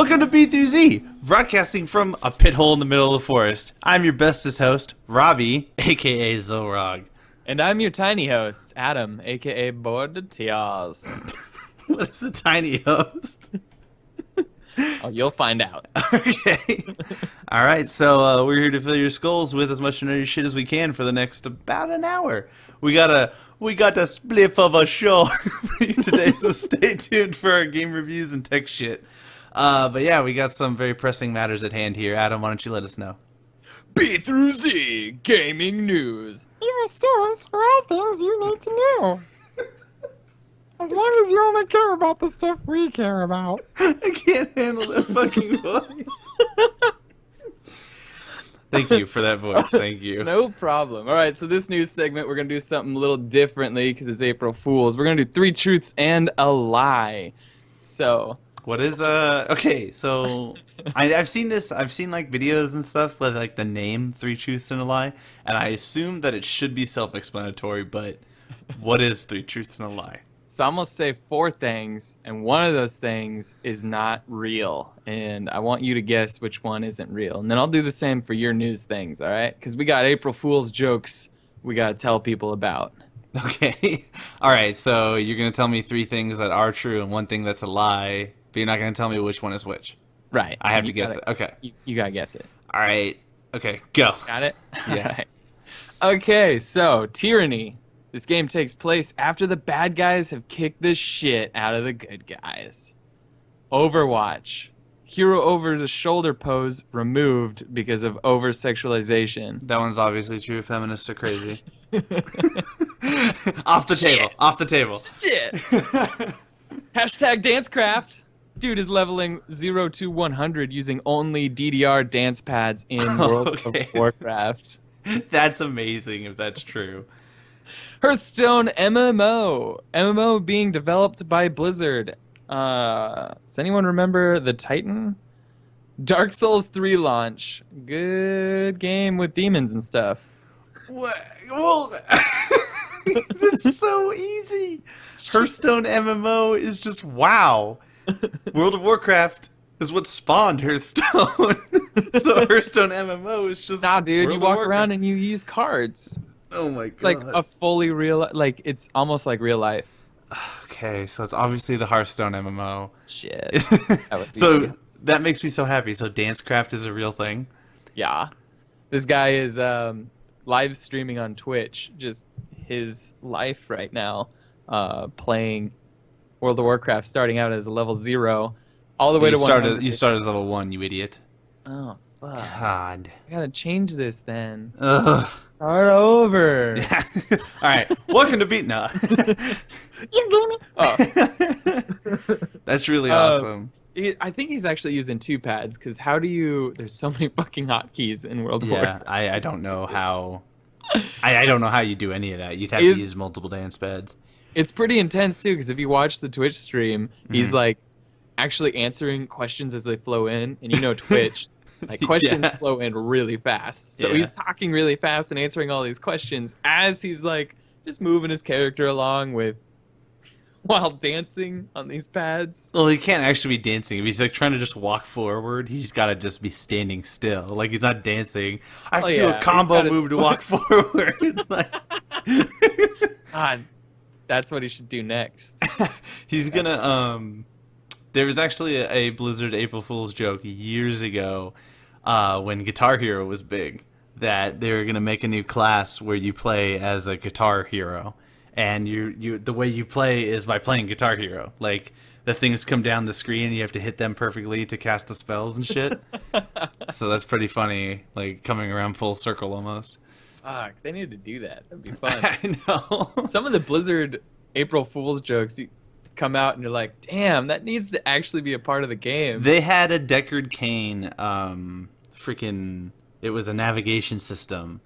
Welcome to B through broadcasting from a pit hole in the middle of the forest. I'm your bestest host, Robbie, aka Zorog. And I'm your tiny host, Adam, aka Bthroughz. What is a tiny host? Oh, you'll find out. Okay. All right, so we're here to fill your skulls with as much nerdy shit as we can for the next about an hour. We got a spliff of a show for you today, so stay tuned for our game reviews and tech shit. But yeah, we got some very pressing matters at hand here. Adam, why don't you let us know? B/Z Gaming News. Your source for all things you need to know. As long as you only care about the stuff we care about. I can't handle that fucking voice. Thank you for that voice. Thank you. No problem. All right, so this news segment, we're going to do something a little differently because it's April Fool's. We're going to do 3 truths and a lie. So... What is okay, so I've seen this, I've seen like videos and stuff with like the name 3 Truths and a Lie, and I assume that it should be self-explanatory, but what is 3 Truths and a Lie? So I'm going to say 4 things, and one of those things is not real, and I want you to guess which one isn't real. And then I'll do the same for your news things, all right? Because we got April Fool's jokes we got to tell people about. Okay, alright, so you're going to tell me 3 things that are true and 1 thing that's a lie, but you're not going to tell me which one is which. Right. I have to guess it. Okay. You got to guess it. Alright, okay, go. Got it? Yeah. Right. Okay, so Tyranny. This game takes place after the bad guys have kicked the shit out of the good guys. Overwatch. Hero over the shoulder pose removed because of over-sexualization. That one's obviously true. Feminists are crazy. Off the Shit. table. Off the table. Shit! Hashtag Dancecraft. Dude is leveling 0 to 100 using only DDR dance pads in World of Warcraft. That's amazing if that's true. Hearthstone MMO. MMO being developed by Blizzard. Does anyone remember the Titan? Dark Souls 3 launch. Good game with demons and stuff. What? Well, that's so easy. Hearthstone MMO is just wow. World of Warcraft is what spawned Hearthstone. So Hearthstone MMO is just Nah, dude, World you of walk Warcraft. around and you use cards. Oh my god. It's like a fully real, like, it's almost like real life. Okay, so it's obviously the Hearthstone MMO. Shit. That was So easy. that makes me so happy. So Dancecraft is a real thing. Yeah. This guy is live streaming on Twitch, just his life right now, playing World of Warcraft, starting out as level 0, all the way to 100. You started as level 1, you idiot. Oh, fuck. God. I gotta change this then. Ugh. Start over. All right. Welcome to Beat Now. You gaming? Oh. That's really awesome. I think he's actually using 2 pads, because how do you... There's so many fucking hotkeys in World of Yeah, Warcraft. I don't know how... I don't know how you do any of that. You'd have to use multiple dance pads. It's pretty intense, too, because if you watch the Twitch stream, he's, like, actually answering questions as they flow in, and you know Twitch... Like, questions flow in really fast. So he's talking really fast and answering all these questions as he's, like, just moving his character along while dancing on these pads. Well, he can't actually be dancing. If he's, like, trying to just walk forward, he's got to just be standing still. Like, he's not dancing. I have to do a combo move to walk forward. Like... God, that's what he should do next. He's gonna, There was actually a Blizzard April Fool's joke years ago when Guitar Hero was big, that they were going to make a new class where you play as a Guitar Hero. And the way you play is by playing Guitar Hero. Like, the things come down the screen and you have to hit them perfectly to cast the spells and shit. So that's pretty funny, like, coming around full circle almost. Fuck, they need to do that. That'd be fun. I know. Some of the Blizzard April Fool's jokes... come out and you're like, damn, that needs to actually be a part of the game. They had a Deckard Cain, it was a navigation system,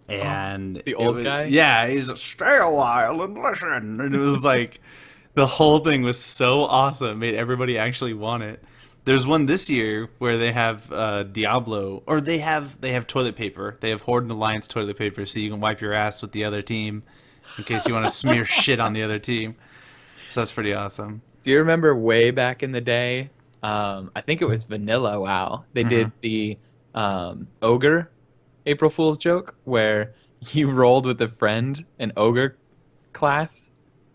and the old guy? Yeah, he's a stay a while and listen, and it was like, the whole thing was so awesome, it made everybody actually want it. There's one this year where they have Diablo, or they have toilet paper. They have Horde and Alliance toilet paper, so you can wipe your ass with the other team, in case you want to smear shit on the other team. So that's pretty awesome. Do you remember way back in the day I think it was Vanilla WoW. They Mm-hmm. did the ogre April Fool's joke where you rolled with a friend an ogre class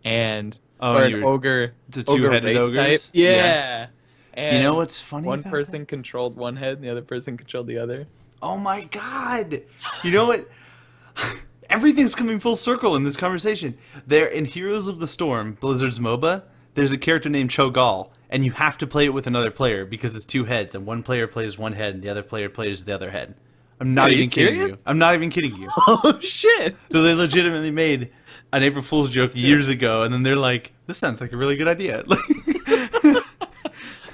and Oh, or an you're ogre the ogre two-headed race type. ogres? Yeah. You know And what's funny one about person controlled one head and the other person controlled the other. Oh my god! You know what? Everything's coming full circle in this conversation. There, in Heroes of the Storm, Blizzard's MOBA, there's a character named Cho'Gall, and you have to play it with another player because it's two heads, and one player plays one head and the other player plays the other head. I'm not Are you even kidding you. serious? I'm not even kidding you. Oh shit! So they legitimately made an April Fool's joke years ago, and then they're like, "This sounds like a really good idea."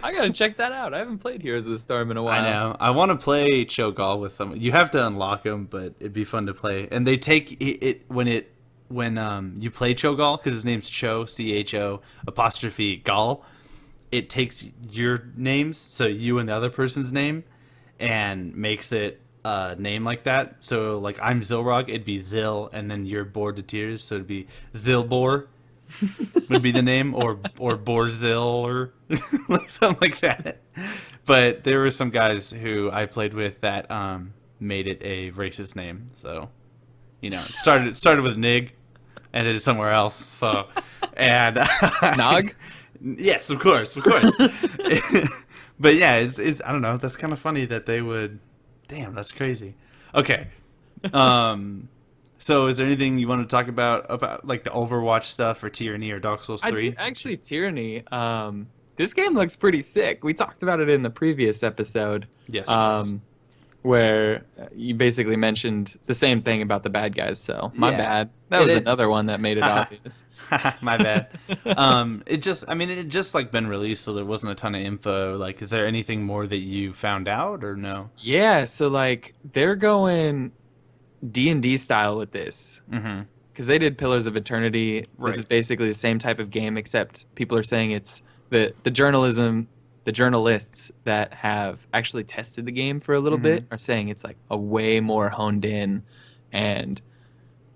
I gotta check that out. I haven't played Heroes of the Storm in a while. I know. I want to play Cho'Gall with someone. You have to unlock him, but it'd be fun to play. And they take it when you play Cho'Gall, because his name's Cho, CHO apostrophe Gall. It takes your names, so you and the other person's name, and makes it a name like that. So like I'm Zilrog, it'd be Zil, and then you're bored to tears, so it'd be Zilbor. Would be the name, or Borzil, or like something like that. But there were some guys who I played with that made it a racist name. So, it started with Nig, ended it somewhere else. So, and Nog? Yes, of course. But yeah, it's I don't know. That's kind of funny that they would. Damn, that's crazy. Okay. So is there anything you want to talk about like the Overwatch stuff or Tyranny or Dark Souls 3? Actually, Tyranny. This game looks pretty sick. We talked about it in the previous episode. Yes. Where you basically mentioned the same thing about the bad guys. So my Yeah. bad. That was another one that made it obvious. My bad. It had just like been released, so there wasn't a ton of info. Like, is there anything more that you found out or no? Yeah. So like they're going D&D style with this. Mm-hmm. Because they did Pillars of Eternity. Right. This is basically the same type of game, except people are saying it's the journalists that have actually tested the game for a little bit are saying it's like a way more honed in and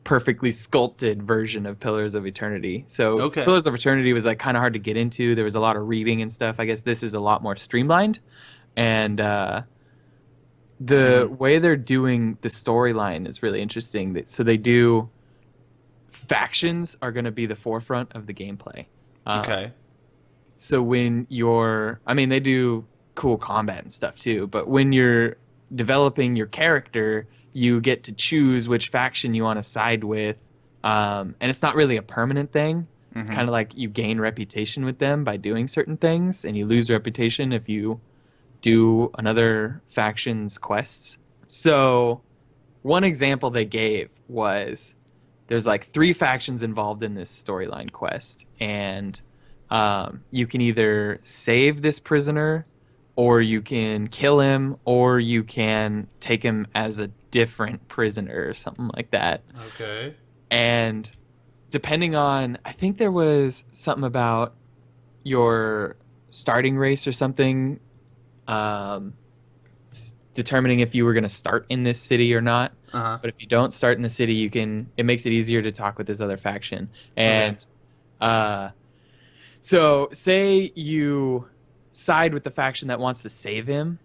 perfectly sculpted version of Pillars of Eternity. So Pillars of Eternity was like kind of hard to get into. There was a lot of reading and stuff. I guess this is a lot more streamlined. And the way they're doing the storyline is really interesting. So they do factions are going to be the forefront of the gameplay. Okay. So when they do cool combat and stuff too, but when you're developing your character, you get to choose which faction you want to side with. And it's not really a permanent thing. It's kind of like you gain reputation with them by doing certain things, and you lose reputation if you do another faction's quests. So one example they gave was there's like 3 factions involved in this storyline quest, and you can either save this prisoner, or you can kill him, or you can take him as a different prisoner or something like that. Okay. And depending on, I think there was something about your starting race or something, determining if you were going to start in this city or not. But if you don't start in the city, it makes it easier to talk with this other faction. And so say you side with the faction that wants to save him.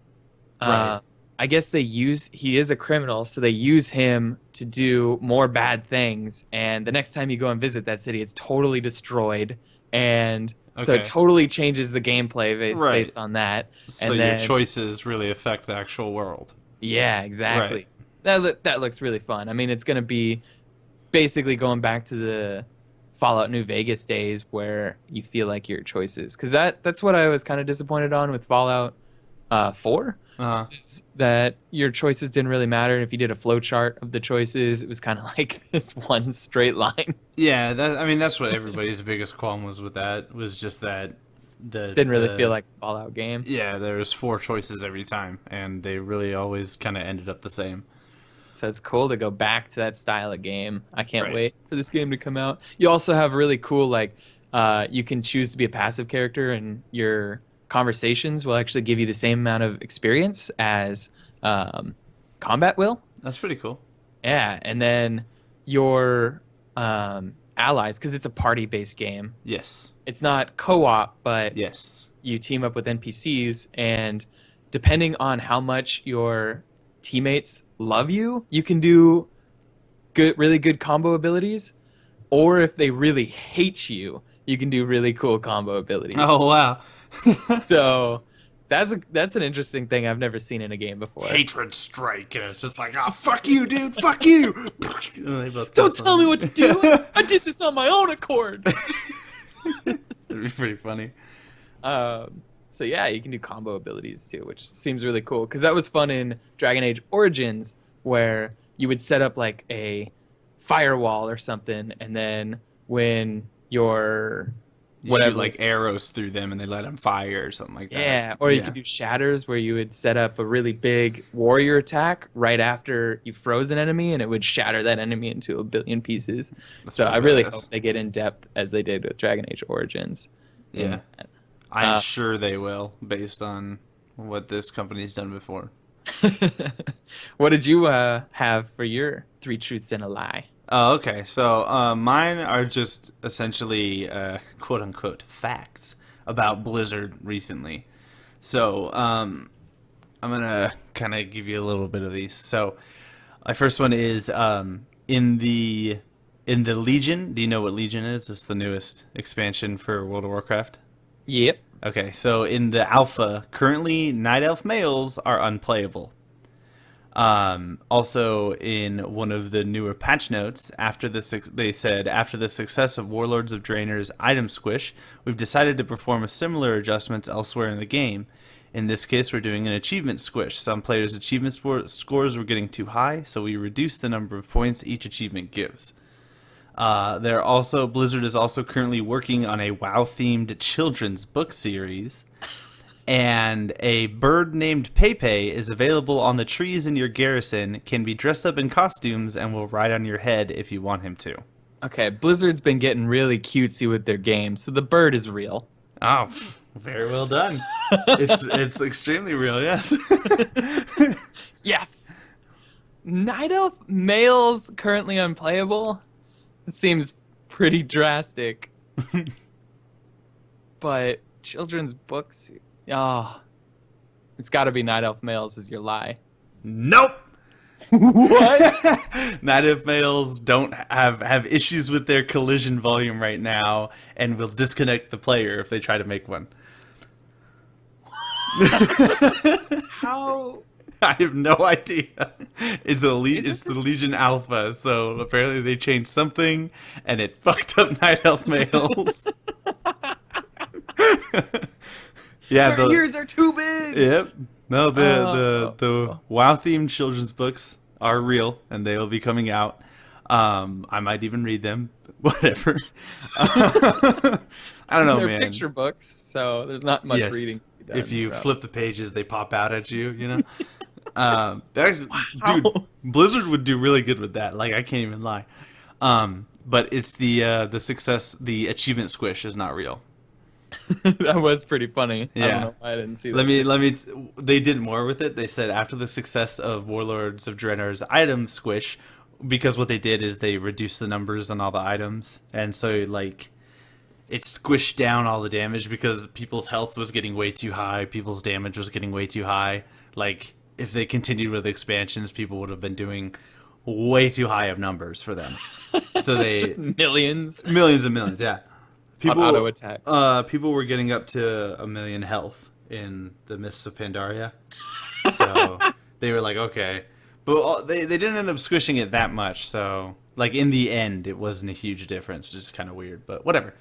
Right. I guess he is a criminal, so they use him to do more bad things. And the next time you go and visit that city, it's totally destroyed. And so it totally changes the gameplay based on that. So your choices really affect the actual world. Yeah, exactly. Right. That looks really fun. I mean, it's going to be basically going back to the Fallout New Vegas days where you feel like your choices. Because that's what I was kind of disappointed on with Fallout 4. Is that your choices didn't really matter. And if you did a flow chart of the choices, it was kind of like this one straight line. Yeah, that's what everybody's biggest qualm was with that, was just that didn't really feel like a Fallout game. Yeah, there was 4 choices every time, and they really always kind of ended up the same. So it's cool to go back to that style of game. I can't wait for this game to come out. You also have really cool, like, you can choose to be a passive character, and your conversations will actually give you the same amount of experience as combat will. That's pretty cool. Yeah, and then your allies, because it's a party-based game. Yes. It's not co-op, but yes, you team up with NPCs, and depending on how much your teammates love you, you can do really good combo abilities, or if they really hate you, you can do really cool combo abilities. Oh wow. So that's an interesting thing I've never seen in a game before. Hatred strike, and it's just like, oh, fuck you, dude, fuck you. Don't tell me what to do. I did this on my own accord. That'd be pretty funny. So yeah, you can do combo abilities too, which seems really cool, because that was fun in Dragon Age Origins, where you would set up like a firewall or something, and then when you shoot like arrows through them and they let them fire or something like that. Yeah, or you could do shatters, where you would set up a really big warrior attack right after you froze an enemy, and it would shatter that enemy into a billion pieces. So I really hope they get in depth as they did with Dragon Age Origins. Yeah. I'm sure they will, based on what this company's done before. What did you have for your 3 truths and a lie? Oh, okay. So mine are just essentially quote-unquote facts about Blizzard recently. So I'm going to kind of give you a little bit of these. So my first one is in the Legion. Do you know what Legion is? It's the newest expansion for World of Warcraft. Yep. Okay, so in the alpha, currently Night Elf males are unplayable. Also, in one of the newer patch notes, they said, after the success of Warlords of Draenor's item squish, we've decided to perform a similar adjustments elsewhere in the game. In this case, we're doing an achievement squish. Some players' achievement scores were getting too high, so we reduced the number of points each achievement gives. Blizzard is also currently working on a WoW-themed children's book series, and a bird named Pepe is available on the trees in your garrison, can be dressed up in costumes, and will ride on your head if you want him to. Okay, Blizzard's been getting really cutesy with their games, so the bird is real. Oh, very well done. It's extremely real, yes. Yes! Night Elf males currently unplayable? It seems pretty drastic. But children's books... Oh, it's got to be Night Elf males is your lie. Nope. What? Night Elf males don't have issues with their collision volume right now, and will disconnect the player if they try to make one. How? I have no idea. It's the Legion Alpha, so apparently they changed something, and it fucked up Night Elf males. Yeah, their ears are too big. Yep. No, the WoW themed children's books are real, and they will be coming out. I might even read them. Whatever. I don't know, They're man. picture books, so there's not much Yes. reading. to be done If you about. flip the pages, they pop out at you. You know. Dude, Blizzard would do really good with that. Like, I can't even lie. But it's the success. The achievement squish is not real. That was pretty funny. I Yeah. don't know why I didn't see that. Let me. They did more with it. They said after the success of Warlords of Draenor's item squish, because what they did is they reduced the numbers on all the items, and so like it squished down all the damage because people's health was getting way too high, people's damage was getting way too high. Like if they continued with expansions, people would have been doing way too high of numbers for them. So they Just millions. millions and millions, yeah. People auto attack. People were getting up to 1 million health in the Mists of Pandaria. So they were like, okay. But they didn't end up squishing it that much. So, like, in the end, it wasn't a huge difference, which is kind of weird. But whatever.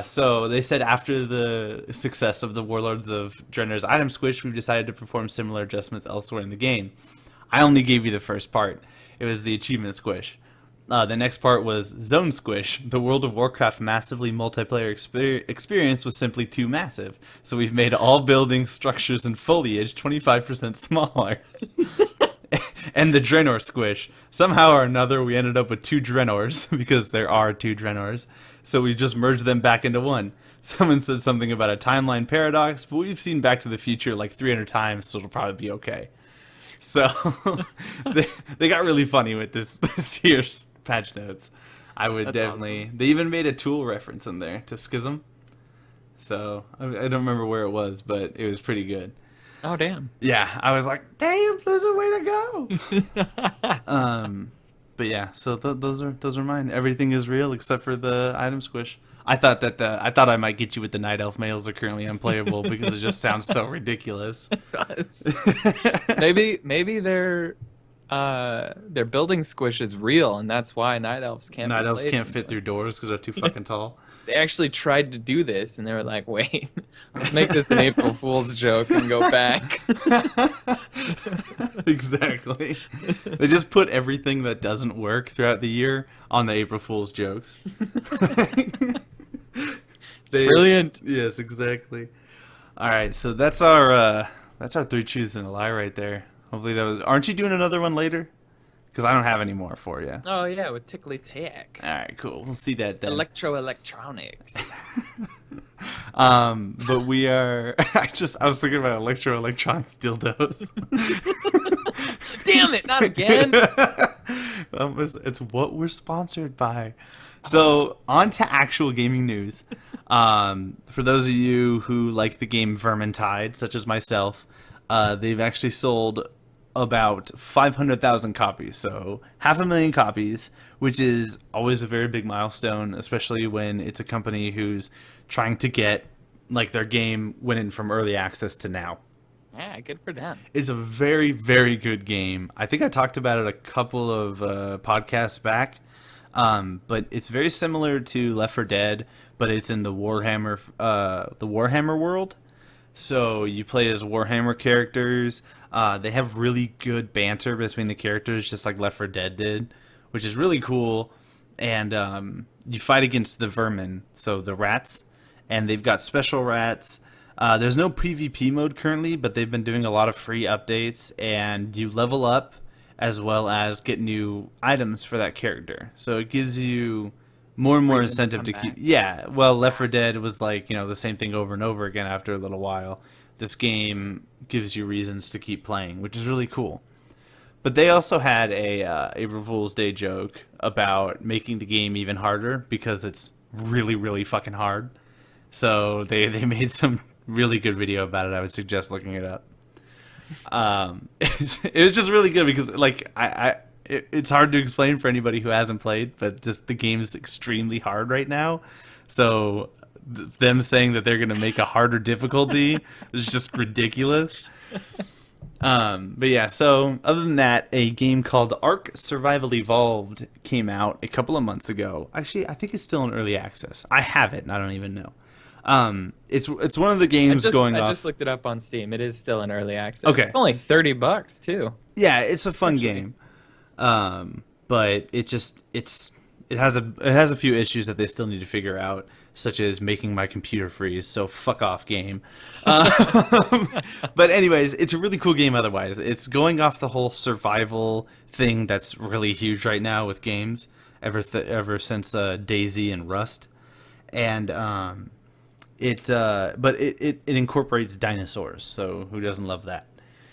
So they said after the success of the Warlords of Draenor's item squish, we've decided to perform similar adjustments elsewhere in the game. I only gave you the first part. It was the achievement squish. The next part was Zone Squish. The World of Warcraft massively multiplayer experience was simply too massive, so we've made all buildings, structures, and foliage 25% smaller. And the Draenor Squish. Somehow or another, we ended up with 2 Draenors, because there are 2 Draenors, so we just merged them back into one. Someone said something about a timeline paradox, but we've seen Back to the Future like 300 times, so it'll probably be okay. So they got really funny with this year's patch notes. I would That's definitely. Awesome. They even made a Tool reference in there to Schism. So I don't remember where it was, but it was pretty good. Oh damn. Yeah, I was like, damn, Blizzard, way to go. But yeah, so those are mine. Everything is real except for the item squish. I thought I might get you with the night elf males are currently unplayable because it just sounds so ridiculous. It does. Maybe their building squish is real, and that's why night elves can't. Night elves can't fit through doors because they're too fucking tall. They actually tried to do this, and they were like, "Wait, let's make this an April Fool's joke and go back." Exactly. They just put everything that doesn't work throughout the year on the April Fool's jokes. Brilliant. Yes, exactly. All right, so that's our three truths and a lie right there. Hopefully that was. Aren't you doing another one later? Because I don't have any more for you. Oh yeah, with Tickly Tech. All right, cool. We'll see that then. Electronics. But we are. I was thinking about electronics dildos. Damn it! Not again. It's what we're sponsored by. So on to actual gaming news. For those of you who like the game Vermintide, such as myself, they've actually sold about 500,000 copies, so 500,000 copies, which is always a very big milestone, especially when it's a company who's trying to get like their game went in from early access to now. Yeah, good for them. It's a very, very good game. I think I talked about it a couple of podcasts back, but it's very similar to Left 4 Dead, but it's in the Warhammer world. So you play as Warhammer characters. They have really good banter between the characters, just like Left 4 Dead did, which is really cool. And you fight against the vermin, so the rats, and they've got special rats. There's no PvP mode currently, but they've been doing a lot of free updates, and you level up as well as get new items for that character. So it gives you more and more incentive to keep. Yeah, well, Left 4 Dead was like, the same thing over and over again after a little while. This game gives you reasons to keep playing, which is really cool. But they also had a April Fool's Day joke about making the game even harder because it's really, really fucking hard. So they made some really good video about it. I would suggest looking it up. It was just really good because like it's hard to explain for anybody who hasn't played, but just the game's extremely hard right now. So them saying that they're going to make a harder difficulty is just ridiculous. But yeah, so other than that, a game called Ark Survival Evolved came out a couple of months ago. Actually, I think it's still in early access. I have it, and I don't even know. It's one of the games I off. just looked it up on Steam. It is still in early access. Okay. It's only $30 too. Yeah, it's a fun game. But it has a few issues that they still need to figure out, such as making my computer freeze. So fuck off, game. But anyways, it's a really cool game. Otherwise, it's going off the whole survival thing that's really huge right now with games ever since DayZ and Rust, and it incorporates dinosaurs. So who doesn't love that?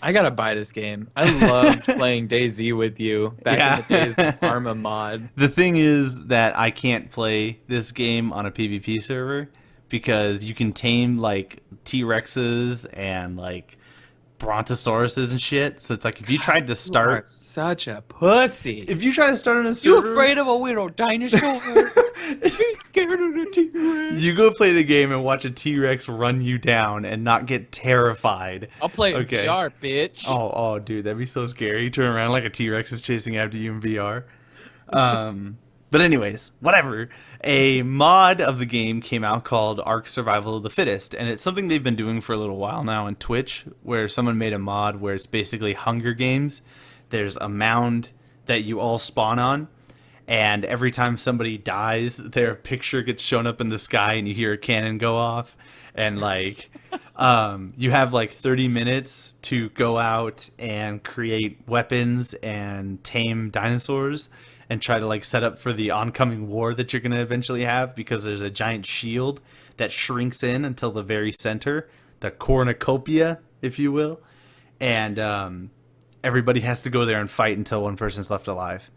I gotta buy this game. I loved playing DayZ with you back in the days. Arma mod. The thing is that I can't play this game on a PvP server because you can tame like T-Rexes and like Brontosauruses and shit. So it's like if you tried to start, you are such a pussy. If you try to start on a server, you afraid of a little dinosaur? If you scared of the T-Rex, you go play the game and watch a T-Rex run you down and not get terrified. I'll play in VR, bitch. Oh, dude, that'd be so scary. You turn around like a T-Rex is chasing after you in VR. But anyways, whatever. A mod of the game came out called Ark Survival of the Fittest, and it's something they've been doing for a little while now on Twitch, where someone made a mod where it's basically Hunger Games. There's a mound that you all spawn on, and every time somebody dies, their picture gets shown up in the sky, and you hear a cannon go off, and like you have like 30 minutes to go out and create weapons and tame dinosaurs and try to like set up for the oncoming war that you're going to eventually have, because there's a giant shield that shrinks in until the very center, the cornucopia, if you will, and everybody has to go there and fight until one person's left alive.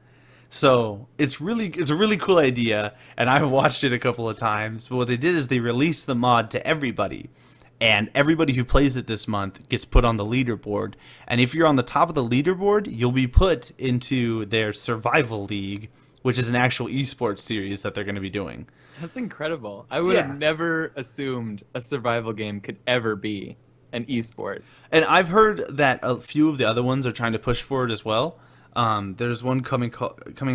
So it's a really cool idea, and I've watched it a couple of times. But what they did is they released the mod to everybody, and everybody who plays it this month gets put on the leaderboard. And if you're on the top of the leaderboard, you'll be put into their survival league, which is an actual esports series that they're going to be doing. That's incredible. I would have never assumed a survival game could ever be an esport. And I've heard that a few of the other ones are trying to push for it as well. There's one coming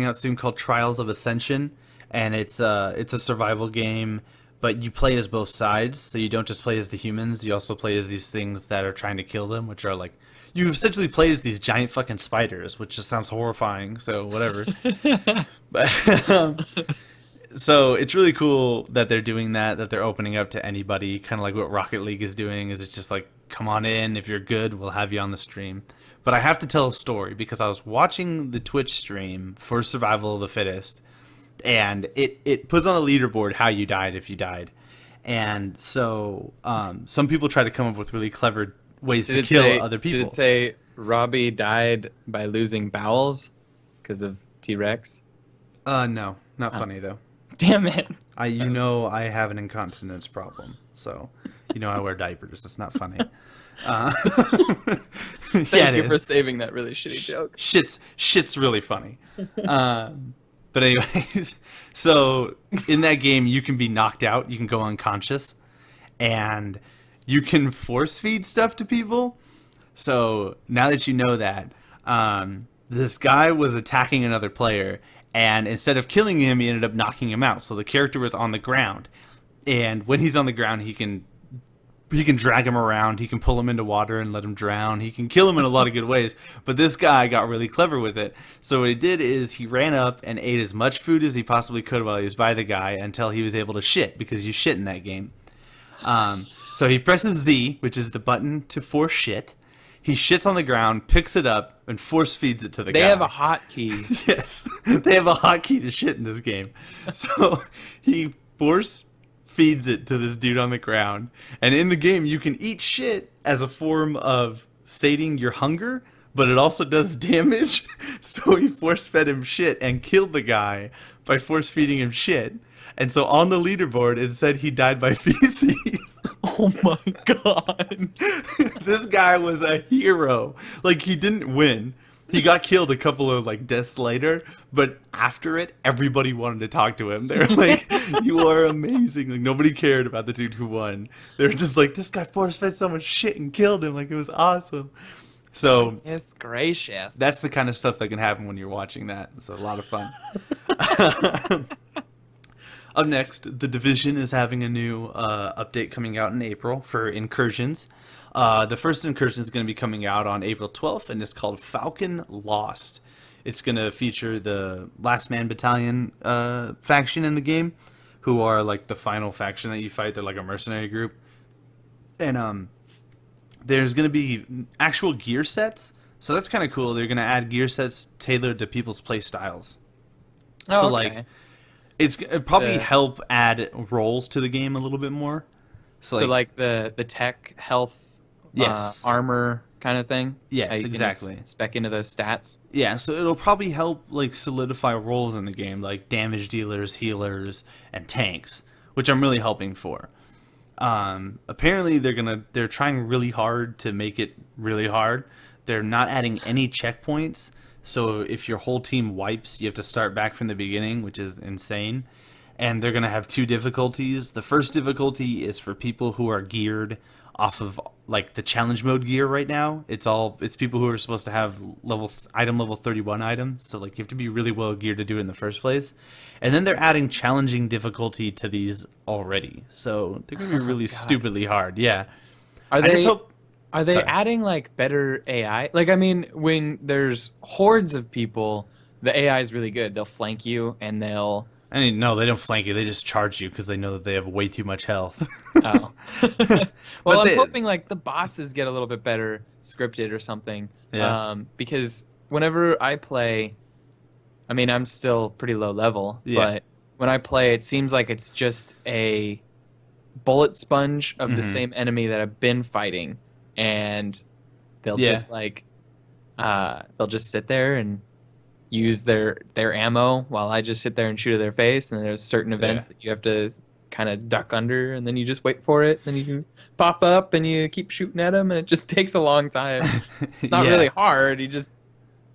out soon called Trials of Ascension, and it's a survival game, but you play as both sides, so you don't just play as the humans, you also play as these things that are trying to kill them, which are like, you essentially play as these giant fucking spiders, which just sounds horrifying, so whatever. But so it's really cool that they're doing that they're opening up to anybody, kind of like what Rocket League is doing, is it's just like, come on in, if you're good, we'll have you on the stream. But I have to tell a story, because I was watching the Twitch stream for Survival of the Fittest, and it puts on the leaderboard how you died if you died. And so some people try to come up with really clever ways to kill other people. Did it say Robbie died by losing bowels because of T-Rex? No, not funny though. Damn it. I have an incontinence problem, so I wear diapers. It's not funny. Thank you for saving that really shitty joke. Shit's really funny. But anyways, so in that game you can be knocked out, you can go unconscious, and you can force feed stuff to people. So now that you know that, this guy was attacking another player, and instead of killing him, he ended up knocking him out. So the character was on the ground, and when he's on the ground, he can drag him around, he can pull him into water and let him drown, he can kill him in a lot of good ways. But this guy got really clever with it. So what he did is he ran up and ate as much food as he possibly could while he was by the guy, until he was able to shit, because you shit in that game. So he presses Z, which is the button to force shit. He shits on the ground, picks it up, and force feeds it to the guy. They have a hotkey. Yes, they have a hotkey to shit in this game. So he force feeds it to this dude on the ground. And in the game, you can eat shit as a form of sating your hunger, but it also does damage. So he force fed him shit and killed the guy by force feeding him shit. And so on the leaderboard, it said he died by feces. Oh my god. This guy was a hero. Like, he didn't win. He got killed a couple of deaths later, but after it, everybody wanted to talk to him. They were like, "You are amazing." Like, nobody cared about the dude who won. They were just like, "This guy force fed so much shit and killed him. Like, it was awesome." So it's gracious. That's the kind of stuff that can happen when you're watching that. It's a lot of fun. Up next, The Division is having a new update coming out in April for incursions. The first incursion is going to be coming out on April 12th, and it's called Falcon Lost. It's going to feature the Last Man Battalion faction in the game, who are like the final faction that you fight. They're like a mercenary group. And there's going to be actual gear sets, so that's kind of cool. They're going to add gear sets tailored to people's play styles. Oh, so, okay. It'd probably help add roles to the game a little bit more. So like the tech, health, yes, armor kind of thing? Yes, exactly. Spec into those stats? Yeah, so it'll probably help solidify roles in the game, like damage dealers, healers, and tanks, which I'm really hoping for. Apparently they're trying really hard to make it really hard. They're not adding any checkpoints. So if your whole team wipes, you have to start back from the beginning, which is insane. And they're going to have two difficulties. The first difficulty is for people who are geared off of the challenge mode gear right now. It's people who are supposed to have item level 31 items. So you have to be really well geared to do it in the first place. And then they're adding challenging difficulty to these already. So they're going to be really stupidly hard. Yeah. Are they adding better AI? I mean, when there's hordes of people, the AI is really good. They'll flank you and they'll... no, they don't flank you. They just charge you because they know that they have way too much health. Oh. Well, I'm hoping the bosses get a little bit better scripted or something. Yeah. Because whenever I play, I mean, I'm still pretty low level, but when I play, it seems like it's just a bullet sponge of the same enemy that I've been fighting. And they'll just they'll just sit there and use their ammo while I just sit there and shoot at their face. And there's certain events that you have to kind of duck under, and then you just wait for it. Then you pop up and you keep shooting at them, and it just takes a long time. It's not really hard. You just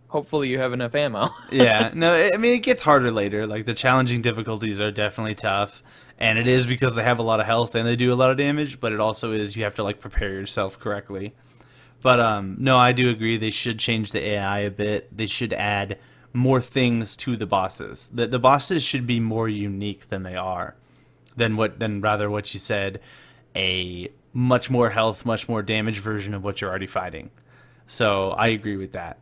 hopefully you have enough ammo. Yeah, no, I mean, it gets harder later. Like, the challenging difficulties are definitely tough, and it is because they have a lot of health and they do a lot of damage, but it also is you have to, like, prepare yourself correctly. But, no, I do agree they should change the AI a bit. They should add more things to the bosses. The bosses should be more unique than they are, than rather what you said, a much more health, much more damage version of what you're already fighting. So I agree with that.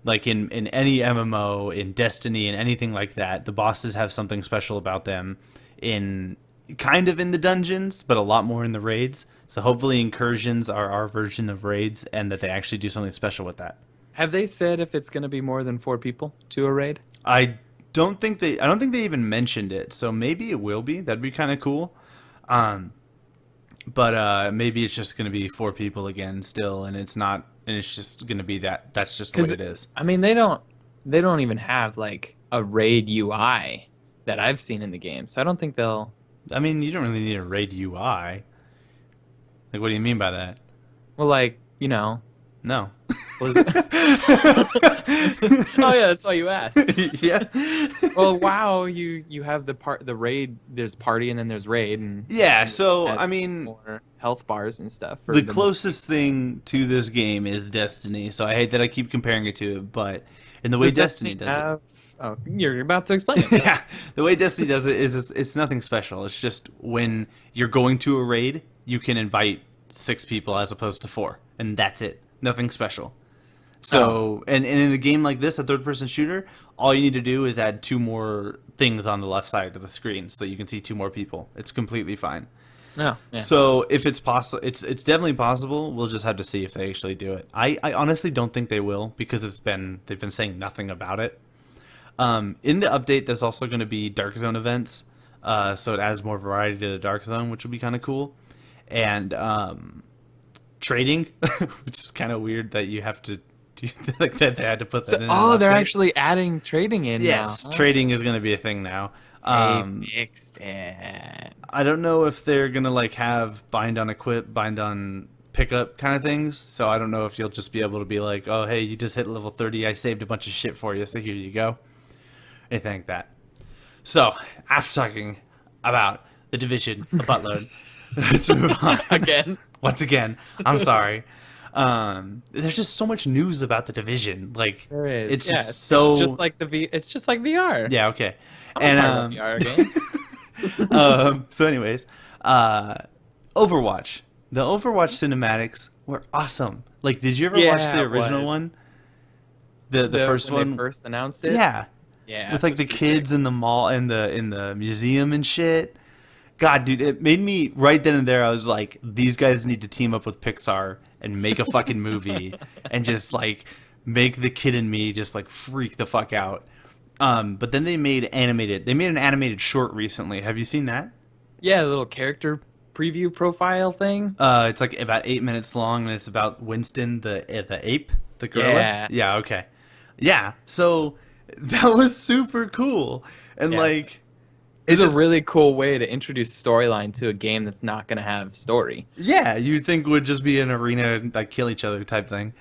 Like in any MMO, in Destiny, and anything like that, the bosses have something special about them in the dungeons, but a lot more in the raids. So hopefully incursions are our version of raids, and that they actually do something special with that. Have they said if it's going to be more than 4 people to a raid? I don't think they even mentioned it, so maybe it will be. That'd be kind of cool. But maybe it's just going to be 4 people again still, and it's not. And it's just going to be that's just what it is. I mean, they don't even have like a raid UI that I've seen in the game. So I don't think they'll. I mean, you don't really need a raid UI. Like, what do you mean by that? Well, like, you know. No. What is it? Oh yeah, that's why you asked. Yeah. Well, WoW, you have the raid. There's party and then there's raid, and yeah. So I mean, more health bars and stuff. The closest thing to this game is Destiny. So I hate that I keep comparing it to it, but in the way Destiny does it. Oh, you're about to explain it. Yeah, the way Destiny does it is it's nothing special. It's just when you're going to a raid, you can invite 6 people as opposed to 4, and that's it. Nothing special. So, and in a game like this, a third-person shooter, all you need to do is add 2 more things on the left side of the screen so that you can see 2 more people. It's completely fine. Oh, yeah. So if it's possible, it's definitely possible. We'll just have to see if they actually do it. I honestly don't think they will, because they've been saying nothing about it. In the update, there's also going to be Dark Zone events, so it adds more variety to the Dark Zone, which will be kind of cool. And trading, which is kind of weird that you have to do like that. They had to put that in. Oh, they're actually adding trading in. Yes, now. Trading is going to be a thing now. They fixed it. I don't know if they're going to like have bind on equip, bind on pickup kind of things. So I don't know if you'll just be able to be like, oh, hey, you just hit level 30. I saved a bunch of shit for you, so here you go. Anything like that. So after talking about the Division, a buttload, let's move on Again. Once again, I'm sorry. There's just so much news about the Division. Like, there is. It's just so. It's just like VR. Yeah. Okay. I'm talking about VR game. So, anyways, Overwatch. The Overwatch cinematics were awesome. Like, did you ever watch the original one? The first when one. They first announced it. Yeah. Yeah. With like the kids in the mall in the museum and shit. God, dude, it made me right then and there. I was like, these guys need to team up with Pixar and make a fucking movie and just like make the kid in me just like freak the fuck out. But then they made an animated short recently. Have you seen that? Yeah, the little character preview profile thing. It's like about 8 minutes long, and it's about Winston, the ape, the gorilla. Yeah. Yeah. Okay. Yeah. So that was super cool, and like. It's a really cool way to introduce storyline to a game that's not going to have story. Yeah, you'd think would just be an arena like kill each other type thing.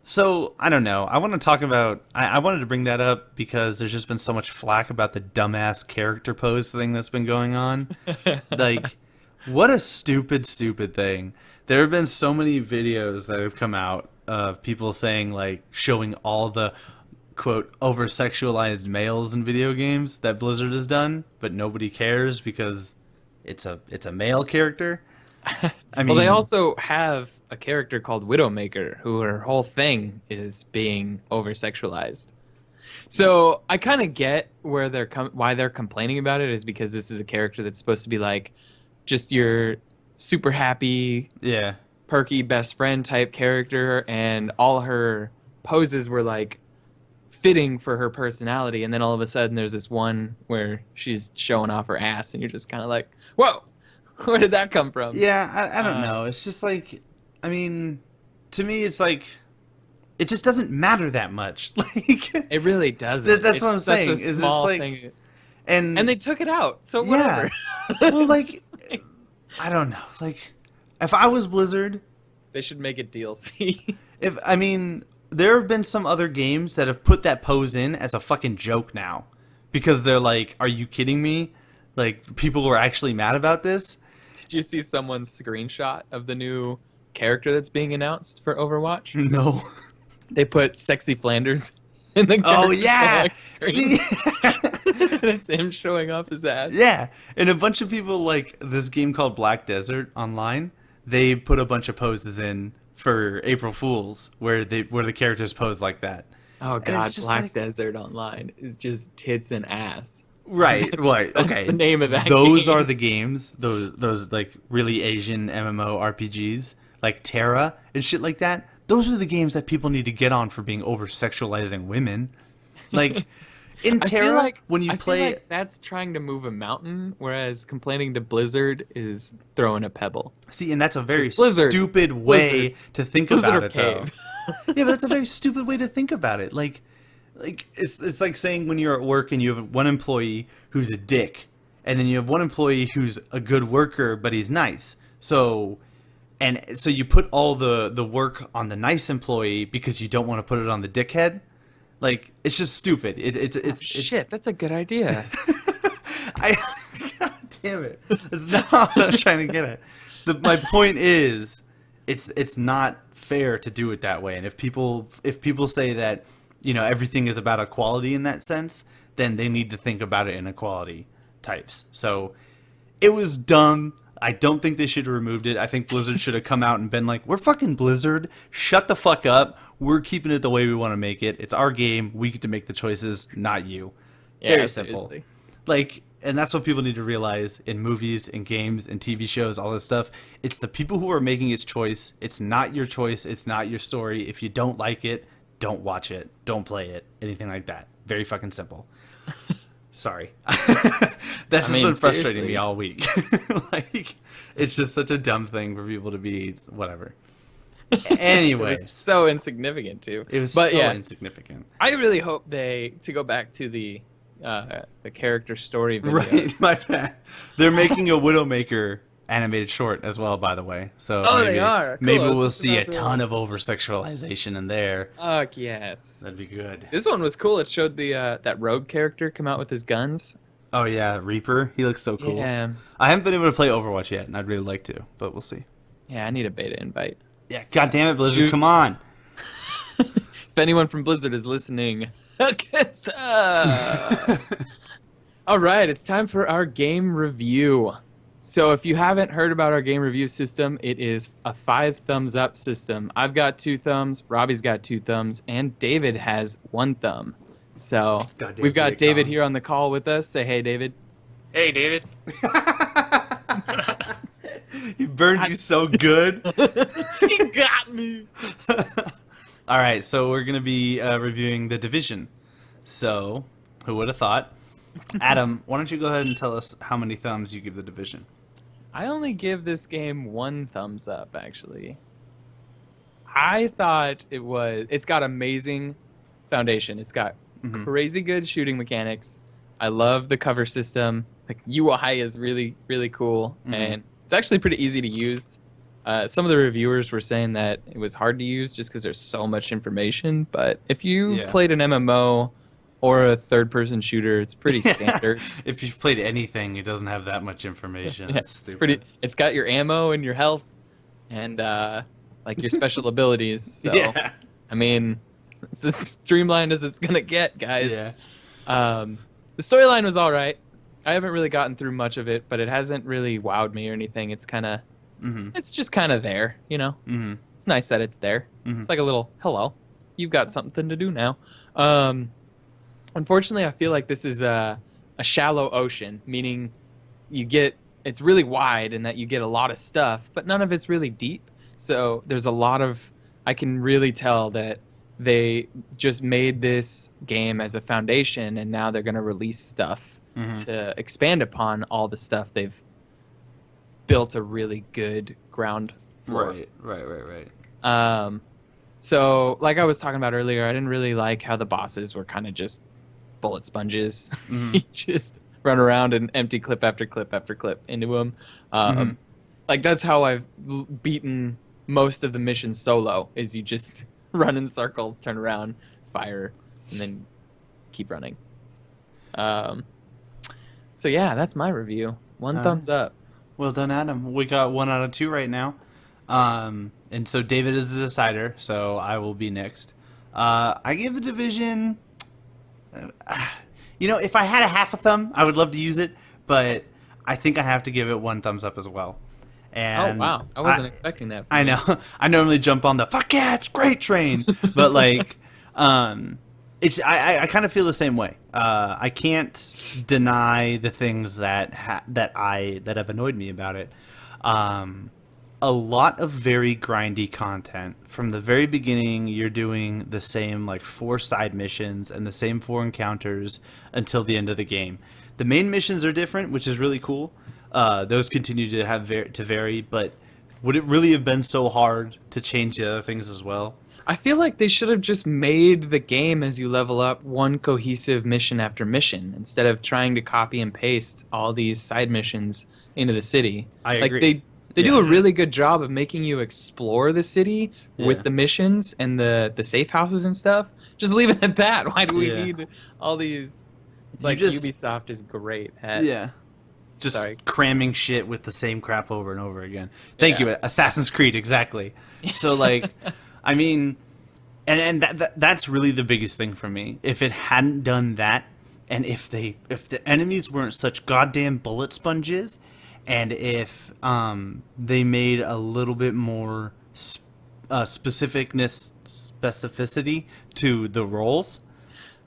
So I don't know. I want to talk about. I wanted to bring that up because there's just been so much flack about the dumbass character pose thing that's been going on. Like, what a stupid thing. There have been so many videos that have come out of people saying like showing all the quote over-sexualized males in video games that Blizzard has done, but nobody cares because it's a male character. I mean, well, they also have a character called Widowmaker, who her whole thing is being over-sexualized. So I kind of get where why they're complaining about it is because this is a character that's supposed to be like just your super happy, perky best friend type character, and all her poses were like fitting for her personality, and then all of a sudden there's this one where she's showing off her ass, and you're just kind of like, whoa, where did that come from? Yeah, I don't know. It's just like, I mean, to me, it's like it just doesn't matter that much. Like It really doesn't. that's It's what I'm such saying. a Is it's small like, thing. and And they took it out, so yeah. whatever. Well, like, It's just like, I don't know. Like, if I was Blizzard, they should make it DLC. there have been some other games that have put that pose in as a fucking joke now, because they're like, "Are you kidding me?" Like, people were actually mad about this. Did you see someone's screenshot of the new character that's being announced for Overwatch? No. They put Sexy Flanders in the Oh character yeah. select screen. See? And it's him showing off his ass. Yeah, and a bunch of people like this game called Black Desert online. They put a bunch of poses in for April Fools where the characters pose like that. Oh And god, it's just Black like- Desert Online is just tits and ass. Right, right, That's okay. the name of that Those game. are the games. Those like really Asian MMO RPGs like Terra and shit like that. Those are the games that people need to get on for being over sexualizing women. Like in I feel Terra, like when you I play, feel like that's trying to move a mountain, whereas complaining to Blizzard is throwing a pebble. see, and that's a very It's Blizzard. stupid way Blizzard. to think Blizzard about or it, though. cave. Yeah, but that's a very stupid way to think about it. Like it's like saying when you're at work and you have one employee who's a dick, and then you have one employee who's a good worker but he's nice. So you put all the work on the nice employee because you don't want to put it on the dickhead. Like, it's just stupid. Shit, that's a good idea. God damn it! That's not what I'm trying to get at. My point is, it's not fair to do it that way. And if people say that, you know, everything is about equality in that sense, then they need to think about it in equality types. So it was dumb. I don't think they should have removed it. I think Blizzard should have come out and been like, "We're fucking Blizzard. Shut the fuck up. We're keeping it the way we want to make it. It's our game. We get to make the choices, not you." Yeah, Very simple. seriously. Like, and that's what people need to realize in movies and games and TV shows, all this stuff. It's the people who are making its choice. It's not your choice. It's not your story. If you don't like it, don't watch it. Don't play it. Anything like that. Very fucking simple. Sorry. That's just been frustrating seriously. me all week. Like, it's just such a dumb thing for people to be whatever. Anyway, It's so insignificant too. it was But so yeah, insignificant. I really hope to go back to the character story videos. Right, my bad. They're making a Widowmaker animated short as well, by the way. So Oh, maybe, they are? Cool. Maybe I was we'll just see a about to- ton of over sexualization in there. Fuck yes. That'd be good. This one was cool. It showed the that rogue character come out with his guns. Oh yeah, Reaper. He looks so cool. Yeah. I haven't been able to play Overwatch yet, and I'd really like to, but we'll see. Yeah, I need a beta invite. Yeah, God damn it, Blizzard, Shoot. come on. If anyone from Blizzard is listening, all right, it's time for our game review. So if you haven't heard about our game review system, it is a 5 thumbs up system. I've got 2 thumbs, Robbie's got 2 thumbs, and David has 1 thumb. So Goddamn we've got Vietcong. David here on the call with us. Say hey, David. Hey, David. He burned you so good. He got me. All right, so we're going to be reviewing The Division. So, who would have thought? Adam, why don't you go ahead and tell us how many thumbs you give The Division? I only give this game 1 thumbs up, actually. I thought it's got amazing foundation. It's got crazy good shooting mechanics. I love the cover system. Like, UI is really, really cool. And it's actually pretty easy to use. Some of the reviewers were saying that it was hard to use just because there's so much information. But if you've played an MMO or a third-person shooter, it's pretty standard. If you've played anything, it doesn't have that much information. Yeah, That's it's stupid. pretty. It's got your ammo and your health, and like your special abilities. So Yeah. I mean, it's as streamlined as it's gonna get, guys. Yeah. The storyline was all right. I haven't really gotten through much of it, but it hasn't really wowed me or anything. It's kind of, it's just kind of there, you know. It's nice that it's there. It's like a little hello. You've got something to do now. Unfortunately, I feel like this is a shallow ocean, meaning it's really wide and that you get a lot of stuff, but none of it's really deep. So there's a lot of, I can really tell that they just made this game as a foundation, and now they're going to release stuff to expand upon all the stuff they've built a really good ground for. Right. So, like I was talking about earlier, I didn't really like how the bosses were kind of just bullet sponges. Mhm. You just run around and empty clip after clip after clip into them. Mhm. Like that's how I've beaten most of the missions solo. Is you just run in circles, turn around, fire, and then keep running. Um, so yeah, that's my review. One All thumbs right. up. Well done, Adam. We got 1 out of 2 right now. And so David is the decider, so I will be next. I give the division. If I had a half a thumb, I would love to use it, but I think I have to give it 1 thumbs up as well. Oh And wow, I wasn't expecting that. I know. I normally jump on the "fuck yeah, it's great" train, but like, it's I kind of feel the same way. I can't deny the things that have annoyed me about it. A lot of very grindy content from the very beginning. You're doing the same like 4 side missions and the same 4 encounters until the end of the game. The main missions are different, which is really cool. Those continue to to vary, but would it really have been so hard to change the other things as well? I feel like they should have just made the game as you level up one cohesive mission after mission instead of trying to copy and paste all these side missions into the city. I Like agree. they do Yeah. a really good job of making you explore the city Yeah. with the missions and the safe houses and stuff. Just leave it at that. Why do we Yeah. need all these? It's You like just- Ubisoft is great at. Yeah. Just Sorry. cramming shit with the same crap over and over again. Thank Yeah. you, Assassin's Creed, exactly. So like, I mean, and that's really the biggest thing for me. If it hadn't done that, and if the enemies weren't such goddamn bullet sponges, and if they made a little bit more specificity to the roles,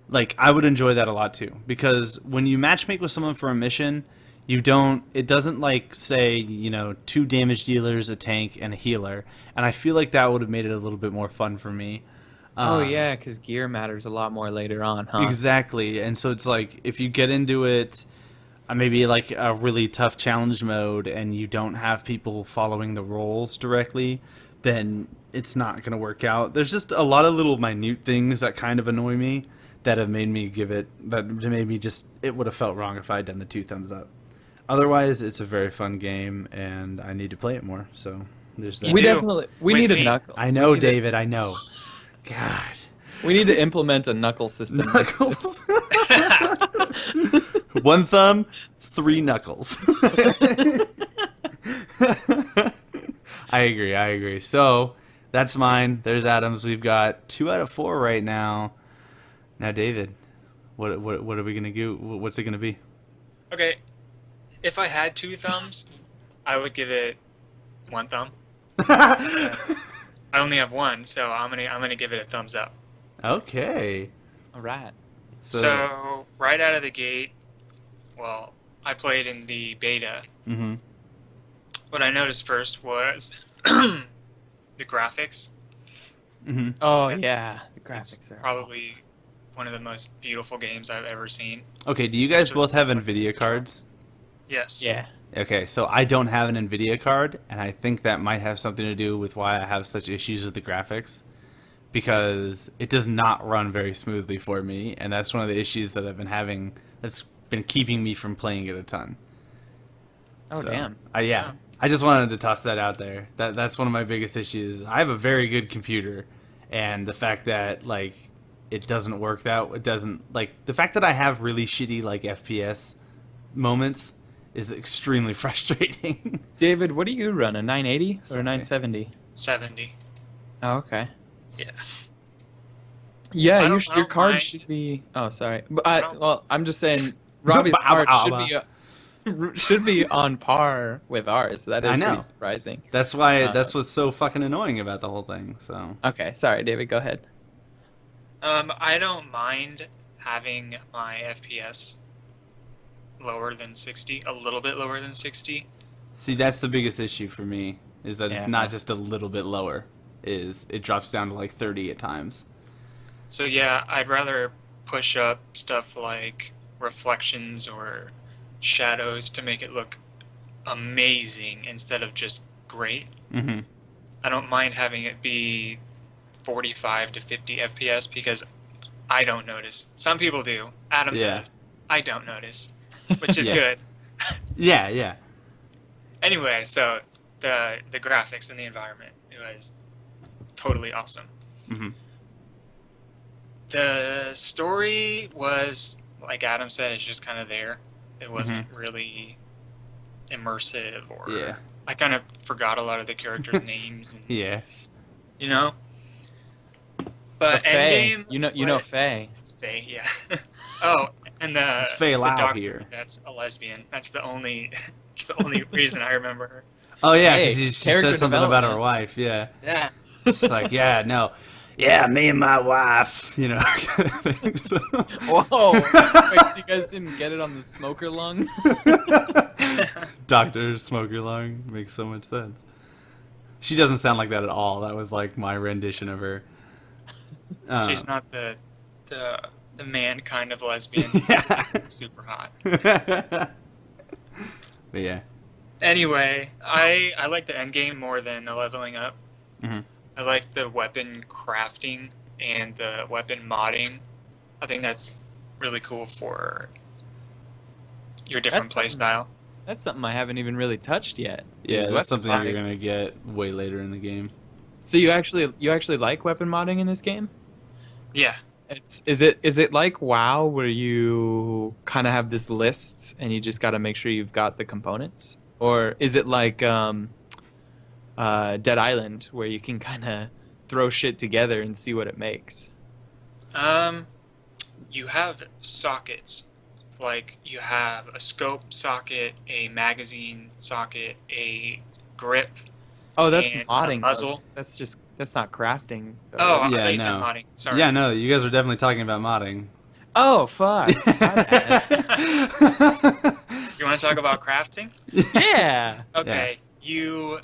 like I would enjoy that a lot too. Because when you matchmake with someone for a mission, it doesn't like say 2 damage dealers, a tank, and a healer, and I feel like that would have made it a little bit more fun for me. Oh Um, yeah, because gear matters a lot more later on, huh? Exactly. And so it's like if you get into it, maybe like a really tough challenge mode, and you don't have people following the roles directly, then it's not going to work out. There's just a lot of little minute things that kind of annoy me that have made me it would have felt wrong if I had done the 2 thumbs up. Otherwise, it's a very fun game, and I need to play it more. So there's that. We do. definitely we With need a me. knuckle. I know, We need to- David. I know. God. We need to implement a knuckle system. Knuckles. 1 thumb, 3 knuckles. I agree. So that's mine. There's Adam's. We've got 2 out of 4 right now. Now, David, what are we gonna do? What's it gonna be? Okay, if I had 2 thumbs, I would give it 1 thumb. I only have 1, so I'm gonna give it a thumbs up. Okay. All right. So right out of the gate, well, I played in the beta. hmm What I noticed first was the graphics. hmm Oh yeah, the It's graphics are probably one of the most beautiful games I've ever seen. Okay. Do you guys both have Nvidia cards? Yes. awesome. Yeah. Okay, so I don't have an Nvidia card, and I think that might have something to do with why I have such issues with the graphics, because it does not run very smoothly for me, and that's one of the issues that I've been having that's been keeping me from playing it a ton. Oh So, damn. yeah. I just wanted to toss that out there. That's one of my biggest issues. I have a very good computer, and the fact that like it doesn't work the fact that I have really shitty like FPS moments is extremely frustrating. David, what do you run? A 980 or Sorry. a 970? 70. Oh, okay. Yeah. Yeah, I your don't- I don't card mind. should be. Oh, sorry. But I don't- well, I'm just saying, Robbie's Bah, card bah, should be on par with ours. That is I know. pretty surprising. That's what's so fucking annoying about the whole thing. So Okay, sorry, David. Go ahead. I don't mind having my FPS lower than 60, a little bit lower than 60. see, that's the biggest issue for me is that it's Yeah. not just a little bit lower. Is it drops down to like 30 at times. So yeah, I'd rather push up stuff like reflections or shadows to make it look amazing instead of just great. Mm-hmm. I don't mind having it be 45 to 50 FPS because I don't notice. Some people do. Adam does. I don't notice, which is good. Yeah. Anyway, so the graphics and the environment, it was totally awesome. Mm-hmm. The story was, like Adam said, it's just kind of there. It wasn't really immersive, or I kind of forgot a lot of the characters' names. And, you know. But Faye. Endgame, You know Faye. Faye, yeah. Oh, and the doctor here. That's a lesbian. That's the only. It's the only reason I remember her. Oh yeah, Hey, because she says something about her wife. Yeah. Yeah. It's like, me and my wife, you know, kind of thing. So. Whoa! Wait, so you guys didn't get it on the smoker lung? Dr. Smoker Lung makes so much sense. She doesn't sound like that at all. That was like my rendition of her. She's not the man kind of lesbian. Yeah. Super hot. But yeah. Anyway, I like the end game more than the leveling up. Mm-hmm. I like the weapon crafting and the weapon modding. I think that's really cool for your different playstyle. That's something I haven't even really touched yet. Yeah, Is that's weapon something modding. you're gonna get way later in the game. So you actually like weapon modding in this game? Yeah. Is it like WoW where you kind of have this list and you just got to make sure you've got the components, or is it like Dead Island where you can kind of throw shit together and see what it makes? You have sockets. Like, you have a scope socket, a magazine socket, a grip. Oh, that's and modding. a muzzle. Though. That's not crafting. Though. Oh, I Yeah, thought you said no. modding. Sorry. Yeah, no, you guys were definitely talking about modding. Oh, fuck. My bad. You want to talk about crafting? Yeah. Okay, you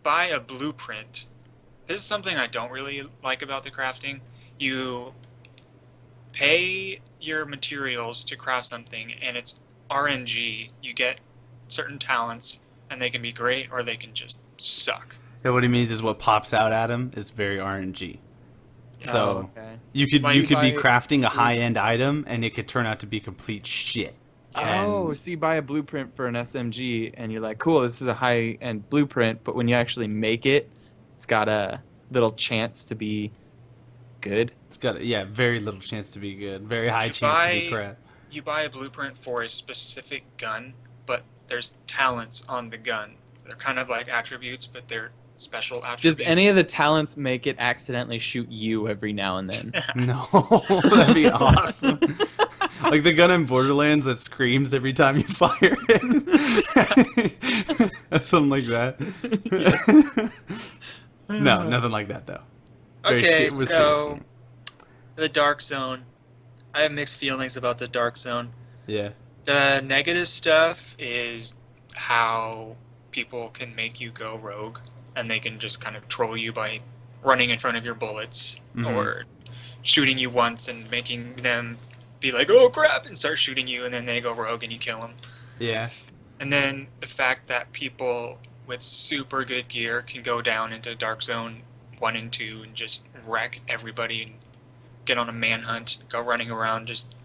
buy a blueprint. This is something I don't really like about the crafting. You pay your materials to craft something, and it's RNG. You get certain talents, and they can be great, or they can just suck. Yeah, what he means is what pops out at him is very RNG. Yes. So okay. you could Like, be buy- crafting a high end item, and it could turn out to be complete shit. Oh, And- so you buy a blueprint for an SMG, and you're like, cool, this is a high-end blueprint, but when you actually make it, it's got a little chance to be good. It's got very little chance to be good. Very high You chance to be buy- crap. You buy a blueprint for a specific gun, but there's talents on the gun. They're kind of like attributes, but they're special attributes. Does any of the talents make it accidentally shoot you every now and then? No, that'd be awesome. Like the gun in Borderlands that screams every time you fire it. Something like that. No, nothing like that though. Okay, With serious so game. the Dark Zone. I have mixed feelings about the Dark Zone. Yeah. The negative stuff is how people can make you go rogue, and they can just kind of troll you by running in front of your bullets, Mhm. or shooting you once and making them be like, oh crap, and start shooting you, and then they go rogue and you kill them. Yeah. And then the fact that people with super good gear can go down into Dark Zone 1 and 2 and just wreck everybody and get on a manhunt, go running around just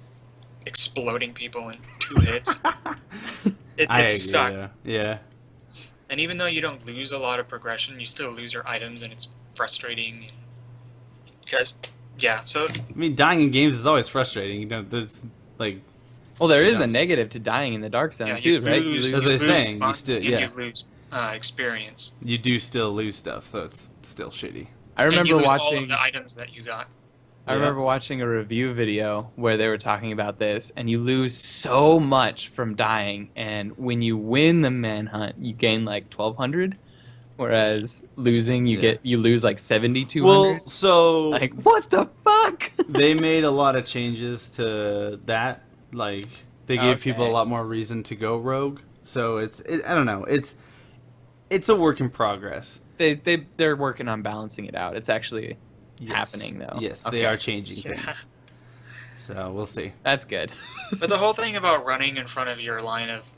exploding people in 2 hits. It I agree, sucks. Yeah. And even though you don't lose a lot of progression, you still lose your items, and it's frustrating. Because, yeah, so I mean, dying in games is always frustrating. You know, there's like, Well, there is Yeah. a negative to dying in the Dark Zone yeah, too, right? You lose, As you I lose was saying, you funds still- and yeah. you lose experience. you do still lose stuff, so it's still shitty. I And you remember lose all of watching. the items that you got. I Yeah. remember watching a review video where they were talking about this, and you lose so much from dying, and when you win the manhunt, you gain like 1,200, whereas losing, you lose like 7,200. Well, so Like, what the fuck? they made a lot of changes to that. Like, they gave people a Okay. lot more reason to go rogue. So I don't know. It's a work in progress. They're working on balancing it out. It's actually Yes. happening though. Yes, Okay. they are changing Yeah. things. So we'll see. That's good. But the whole thing about running in front of your line of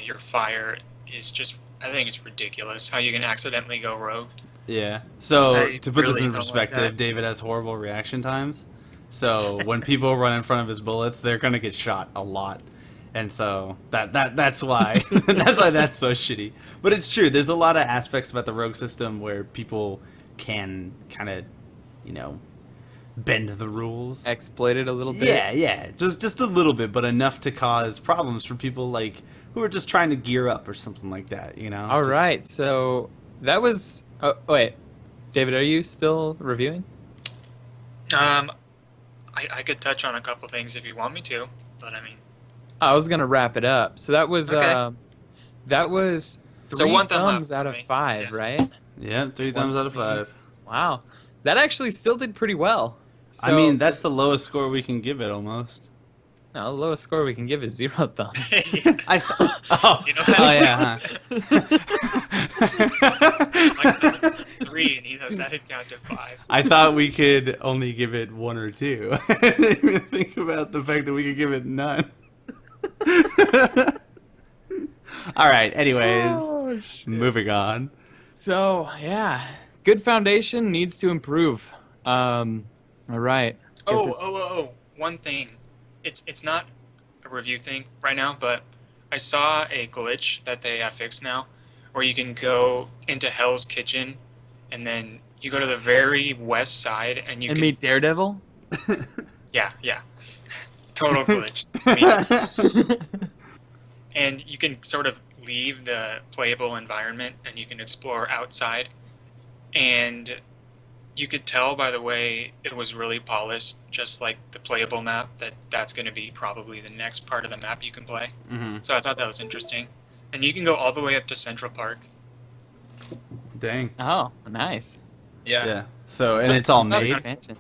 your fire is just, I think it's ridiculous how you can accidentally go rogue. Yeah. So I to put this really in don't like perspective, that. David has horrible reaction times. So when people run in front of his bullets, they're gonna get shot a lot, and so that's why that's so shitty. But it's true. There's a lot of aspects about the rogue system where people can kind of, you know, bend the rules. Exploit it a little bit. Yeah, just a little bit, but enough to cause problems for people like who are just trying to gear up or something like that. You know. All Just- right, so that was. Oh wait, David, are you still reviewing? I could touch on a couple things if you want me to, but I mean, I was gonna wrap it up. So that was Okay. that was So 3 one thumb up thumbs out for of me. 5, Yeah. right? Yeah, 3 thumbs out of 5. Wow, that actually still did pretty well. So, I mean, that's the lowest score we can give it almost. no, the lowest score we can give is 0 thumbs. I thought. Oh, You know oh yeah. Mike does 3 and he knows how to count to 5. I thought we could only give it 1 or 2. I didn't even think about the fact that we could give it none. All right. Anyways, Oh, moving on. So yeah, good foundation needs to improve. All right. Guess this- One thing. It's not a review thing right now, but I saw a glitch that they have fixed now, where you can go into Hell's Kitchen, and then you go to the very west side, and you and can meet Daredevil. yeah. Total glitch. I mean, and you can sort of leave the playable environment and you can explore outside. And you could tell by the way it was really polished, just like the playable map, that that's going to be probably the next part of the map you can play. Mm-hmm. So I thought that was interesting. And you can go all the way up to Central Park. Dang. Oh, nice. Yeah. So and it's all That's made. Expansion.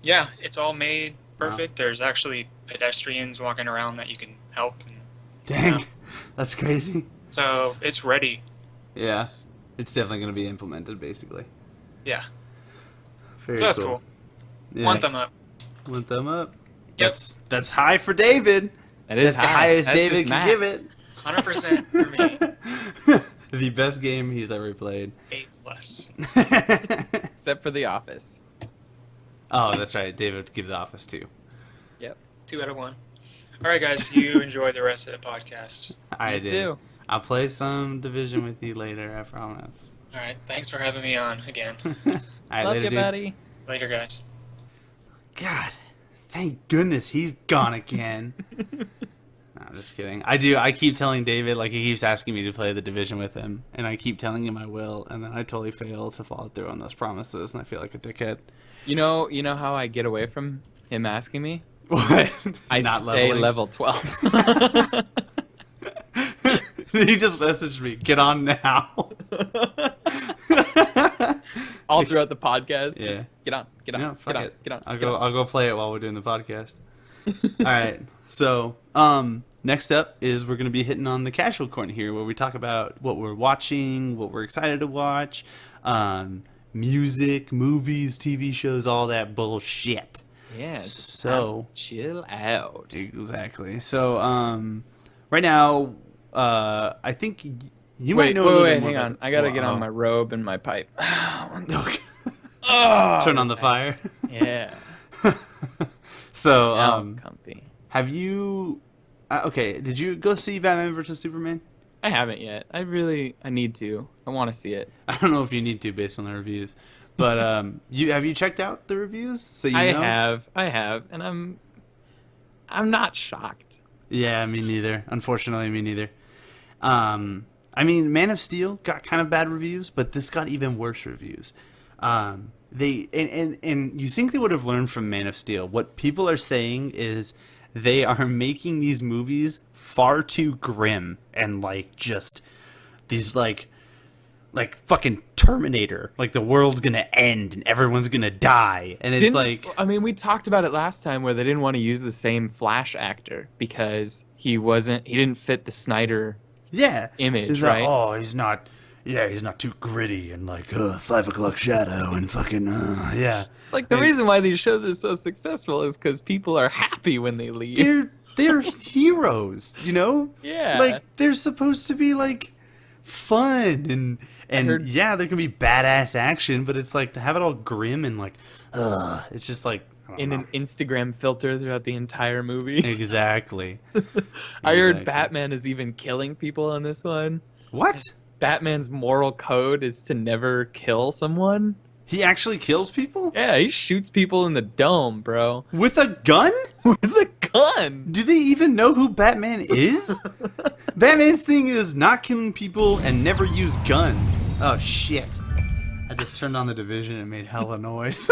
Yeah, it's all made perfect. There's actually pedestrians walking around that you can help. And, Dang. Yeah. That's crazy. so it's ready. Yeah. It's definitely going to be implemented, basically. Yeah. Very So that's cool. Yeah. One thumb up. 1 thumb up. Yep. That's high for David. That is That's the high. highest That's his David can max. give it. 100% for me. The best game he's ever played. 8+. Except for The Office. Oh, that's right. David gives Office 2. 2 out of 1. All right, guys. You enjoy the rest of the podcast. I Me did. too. I'll play some Division with you later, I promise. All right. Thanks for having me on again. All right, Love later, you, dude. buddy. Later, guys. God, thank goodness he's gone again. No, I'm just kidding. I keep telling David, like, he keeps asking me to play the Division with him, and I keep telling him I will, and then I totally fail to follow through on those promises, and I feel like a dickhead. You know how I get away from him asking me? What? I Not stay leveling? level 12. He just messaged me, get on now. All throughout the podcast. Yeah. Just get on. No, fuck get on. it. Get on. I'll get on. I'll go play it while we're doing the podcast. All right. So, next up is we're going to be hitting on the casual corner here, where we talk about what we're watching, what we're excited to watch, music, movies, TV shows, all that bullshit. Yeah. just So- chill out. Exactly. So, right now, I think you might know a little bit Wait, more hang about on. it. I gotta get Oh. on my robe and my pipe. Okay. Oh, Turn on the fire. Yeah. So, Now I'm comfy. have you? Okay, did you go see Batman vs Superman? I haven't yet. I need to. I want to see it. I don't know if you need to based on the reviews, but have you checked out the reviews? So you I know? have, and I'm not shocked. Yeah, me neither. Unfortunately, me neither. I mean, Man of Steel got kind of bad reviews, but this got even worse reviews. They and you think they would have learned from Man of Steel. What people are saying is they are making these movies far too grim and like just these like fucking Terminator. Like the world's gonna end and everyone's gonna die, and it's like I mean, we talked about it last time where they didn't want to use the same Flash actor because he didn't fit the Snyder yeah, image, It's right? like, oh, he's not too gritty and like 5 o'clock shadow and fucking yeah. It's like the reason why these shows are so successful is because people are happy when they leave. They're heroes, you know? Yeah. Like they're supposed to be like fun and heard- yeah, there can be badass action, but it's like to have it all grim and like, it's just like I don't In know. an Instagram filter throughout the entire movie. Exactly. I heard Exactly. Batman is even killing people in this one. What? Batman's moral code is to never kill someone. He actually kills people Yeah, he shoots people in the dome, bro. with a gun? With a gun. Do they even know who Batman is? Batman's thing is not killing people and never use guns. Oh shit! I just turned on the Division and made hella noise.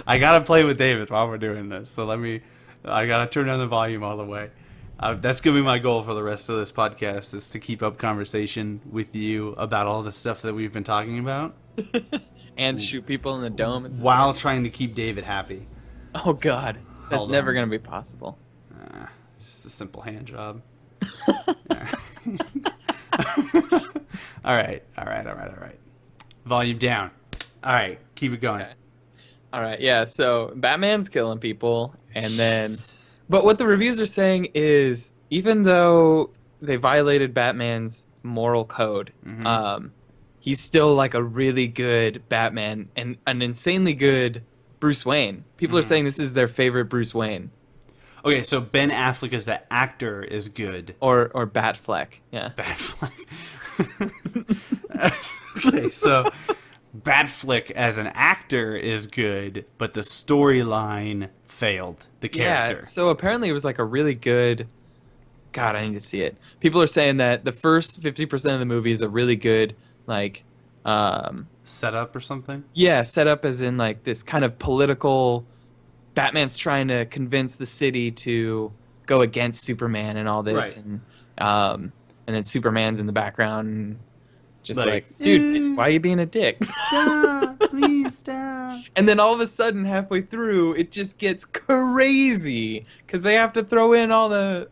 I gotta play with David while we're doing this, so I gotta turn down the volume all the way. That's gonna be my goal for the rest of this podcast, is to keep up conversation with you about all the stuff that we've been talking about, And shoot people in the dome. At the while trying to keep David happy. Oh god, that's Hold never on. gonna be possible. It's just a simple hand job. All right. Volume down. All right, keep it going. Okay. All right, yeah. So Batman's killing people, and then, but what the reviews are saying is, even though they violated Batman's moral code, he's still like a really good Batman and an insanely good Bruce Wayne. People are saying this is their favorite Bruce Wayne, Okay, so Ben Affleck as the actor is good. or Batfleck. Yeah. Batfleck. Okay, so Batfleck as an actor is good, but the storyline failed the character. Yeah, so apparently it was like a really good. God, I need to see it. People are saying that the first 50% of the movie is a really good, like, Setup or something? yeah, set up as in like this kind of political. Batman's trying to convince the city to go against Superman and all this, Right. and then Superman's in the background, just Like, like, dude, why are you being a dick? Stop, please stop. And then all of a sudden, halfway through, it just gets crazy because they have to throw in all the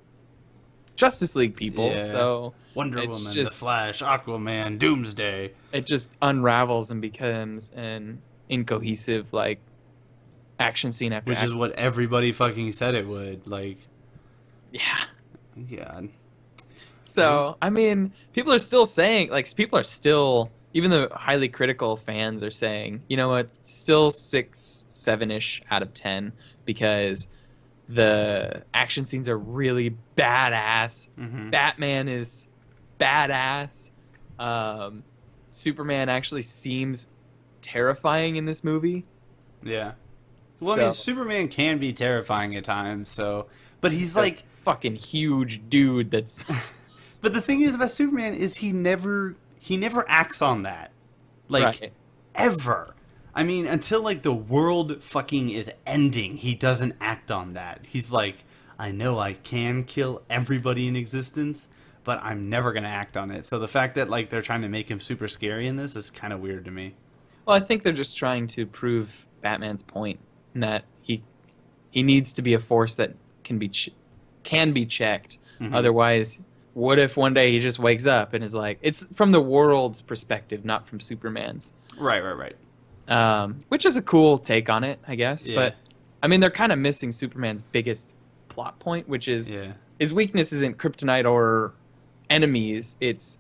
Justice League people. Yeah. So Wonder It's Woman, just- The Flash, Aquaman, Doomsday. it just unravels and becomes an incohesive like action scene after Which action. is what everybody fucking said it would. Like, Yeah. God. So I mean, people are still saying even the highly critical fans are saying, you know what, still 6, 7-ish out of 10 because the action scenes are really badass. Mhm. Batman is badass. Superman actually seems terrifying in this movie. Yeah. Well, I mean, So- Superman can be terrifying at times, so. But he's a like. fucking huge dude that's But the thing is about Superman is he never acts on that. Like, right. ever. I mean, until, like, the world fucking is ending, he doesn't act on that. He's like, I know I can kill everybody in existence, but I'm never going to act on it. So the fact that, like, they're trying to make him super scary in this is kind of weird to me. Well, I think they're just trying to prove Batman's point in that he needs to be a force that can be checked. Mhm. Otherwise, what if one day he just wakes up and is like, it's from the world's perspective, not from Superman's. Right. Which is a cool take on it, I guess. Yeah. But I mean, they're kind of missing Superman's biggest plot point, which is Yeah. his weakness isn't kryptonite or enemies. It's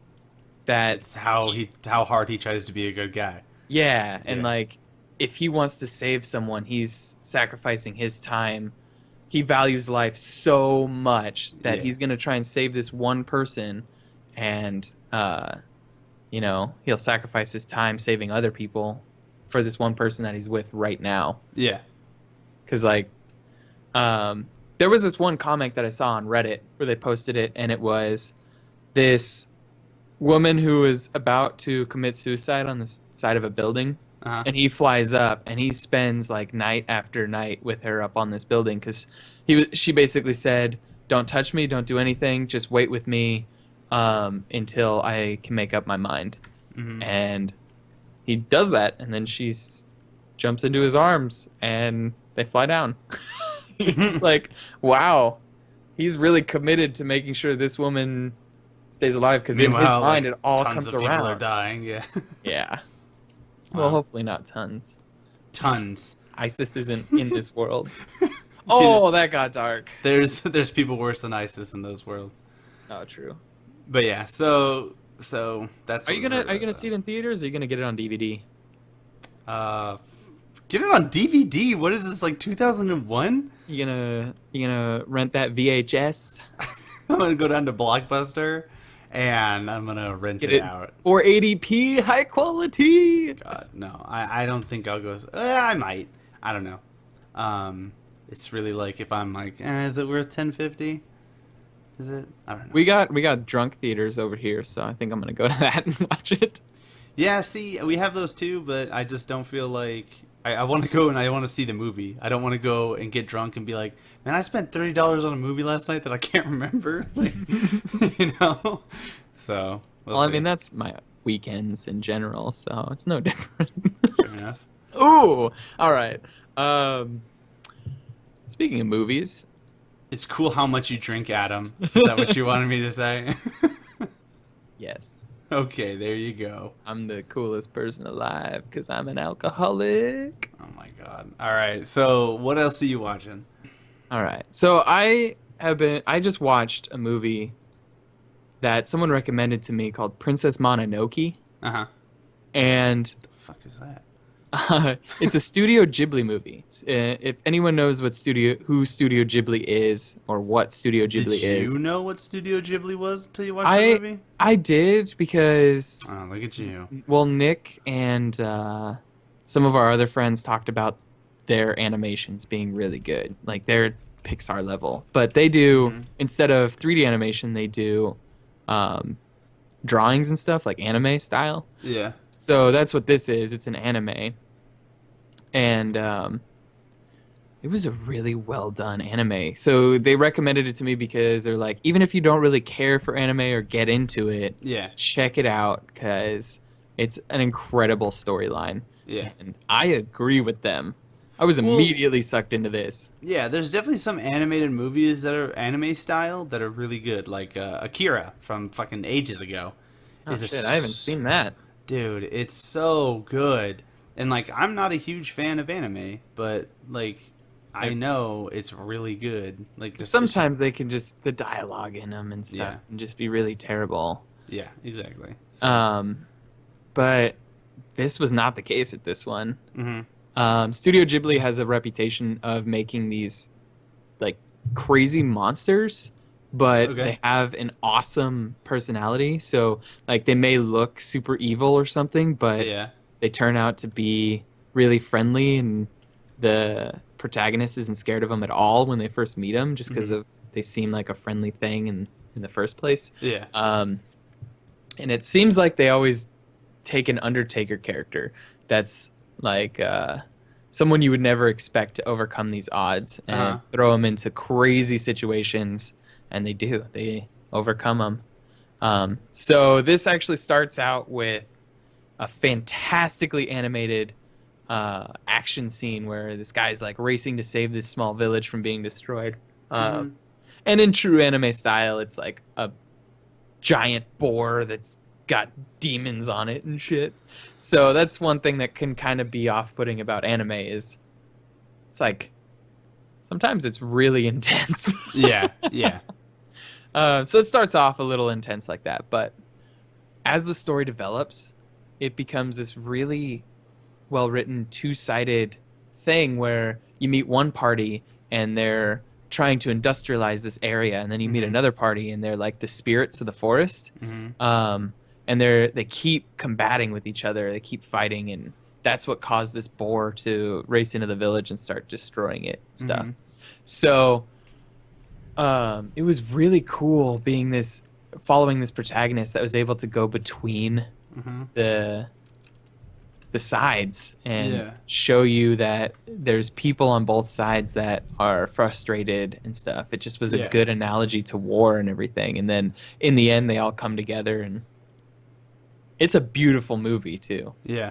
that It's how hard he tries to be a good guy. yeah, and Yeah. like if he wants to save someone, he's sacrificing his time. He values life so much that Yeah. he's going to try and save this one person, and he'll sacrifice his time saving other people for this one person that he's with right now. Yeah. Because like there was this one comic that I saw on Reddit where they posted it, and it was this woman who was about to commit suicide on the side of a building. Uh-huh. And he flies up and he spends like night after night with her up on this building because she basically said, don't touch me, don't do anything, just wait with me until I can make up my mind. Mhm. And he does that, and then she jumps into his arms and they fly down. He's like, wow, he's really committed to making sure this woman stays alive because in his Meanwhile, mind like, it all tons comes of people are around. dying. Yeah. Yeah. Wow. Well, hopefully not tons. Tons. ISIS isn't in this world. Oh, that got dark. There's people worse than ISIS in those worlds. Oh, true. But yeah, so that's. Are you what gonna we're, Are you gonna see it in theaters? Or are you gonna get it on DVD? Uh, get it on DVD. What is this, like 2001? You gonna rent that VHS? I'm gonna go down to Blockbuster, and I'm gonna rent Get it it out. 480p, high quality. God, no, I don't think I'll go. I might. I don't know. It's really like if I'm like, is it worth 1050? Is it? I don't know. We got drunk theaters over here, so I think I'm gonna go to that and watch it. Yeah, see, we have those too, but I just don't feel like I want to go and I want to see the movie. I don't want to go and get drunk and be like, man, I spent $30 on a movie last night that I can't remember. Like, you know. So. Well, I see. mean that's my weekends in general, so it's no different. Fair enough. Ooh, all right. Speaking of movies, It's cool how much you drink, Adam. Is that what you wanted me to say? yes, Okay, there you go. I'm the coolest person alive because I'm an alcoholic. Oh my god. All right. So, what else are you watching? All right. So I just watched a movie that someone recommended to me called Princess Mononoke, Uh-huh. and The fuck is that? it's a Studio Ghibli movie. If anyone knows who Studio Ghibli is or what Studio Ghibli Did is, you know what Studio Ghibli was until you watched the movie? I did because Oh, look at you. well, Nick and some of our other friends talked about their animations being really good, like they're Pixar level, but they do instead of 3D animation, they do drawings and stuff like anime style. Yeah. So that's what this is. It's an anime. And it was a really well done anime. So they recommended it to me because they're like, even if you don't really care for anime or get into it, Yeah. check it out because it's an incredible storyline. Yeah. And I agree with them. I was Well- immediately sucked into this. Yeah, there's definitely some animated movies that are anime style that are really good, like Akira from fucking ages ago. Oh, Is there shit, I haven't seen that. Dude, it's so good. And like I'm not a huge fan of anime, but like I know it's really good. Like it's Sometimes they can just, the dialogue in them and stuff Yeah. can just be really terrible. yeah, exactly. So, But this was not the case with this one. mhm. Studio Ghibli has a reputation of making these like crazy monsters, but Okay. they have an awesome personality. So like they may look super evil or something, but Yeah. they turn out to be really friendly, and the protagonist isn't scared of them at all when they first meet them, just because of they seem like a friendly thing in the first place. Yeah. And it seems like they always take an Undertaker character that's like someone you would never expect to overcome these odds and Uh-huh. throw them into crazy situations, and they do. They overcome them. So this actually starts out with a fantastically animated action scene where this guy's like racing to save this small village from being destroyed. And in true anime style, it's like a giant boar that's got demons on it and shit. So that's one thing that can kind of be off-putting about anime is it's like sometimes it's really intense. Yeah. Yeah. So it starts off a little intense like that, but as the story develops, it becomes this really well-written two-sided thing where you meet one party and they're trying to industrialize this area, and then you meet another party and they're like the spirits of the forest. And they keep combating with each other. They keep fighting, and that's what caused this boar to race into the village and start destroying it and stuff. So it was really cool following this protagonist that was able to go between the sides and Yeah. show you that there's people on both sides that are frustrated and stuff. It just was a Yeah. good analogy to war and everything. And then in the end, they all come together, and it's a beautiful movie too. Yeah.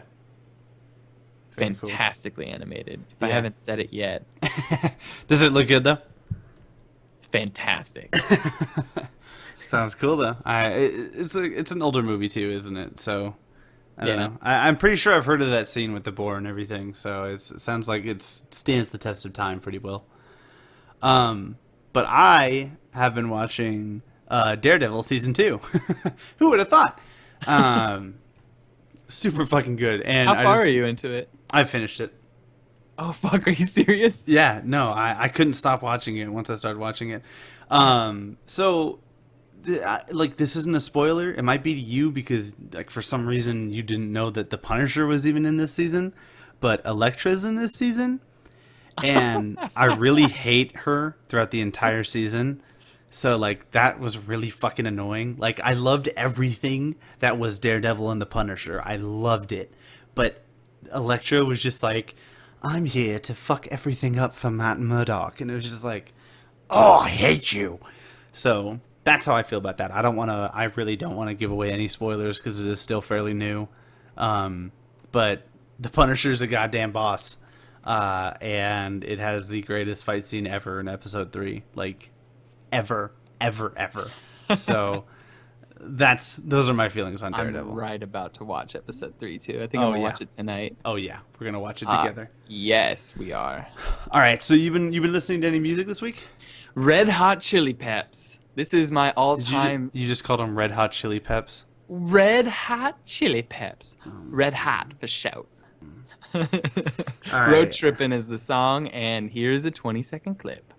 Very cool. Fantastically animated. If I Yeah. haven't said it yet, Does it look good though? it's fantastic. Sounds cool though. It's an older movie too, isn't it? So I don't Yeah. know. I'm pretty sure I've heard of that scene with the boar and everything. So it sounds like it stands the test of time pretty well. But I have been watching Daredevil season 2. Who would have thought? Super fucking good. And How far are you into it? I finished it. Oh fuck, are you serious? Yeah, no, I couldn't stop watching it once I started watching it. So, like, this isn't a spoiler. It might be to you because, like, for some reason you didn't know that the Punisher was even in this season, but Elektra's in this season, and I really hate her throughout the entire season. So, like, that was really fucking annoying. Like, I loved everything that was Daredevil and the Punisher. I loved it, but Elektra was just like, I'm here to fuck everything up for Matt Murdock. And it was just like, oh, I hate you. So that's how I feel about that. I really don't want to give away any spoilers because it is still fairly new. But the Punisher's a goddamn boss. And it has the greatest fight scene ever in episode 3. Like, ever. So those are my feelings on Daredevil. I'm right about to watch episode 3 too. I think I'm gonna watch it tonight. Oh yeah, we're gonna watch it together. Yes, we are. All right, so you've been listening to any music this week? Red Hot Chili Peps. This is my all-time. You just called them Red Hot Chili Peps? Red Hot Chili Peps. Red Hot for shout. All right. Road Trippin' is the song, and here's a 20-second clip.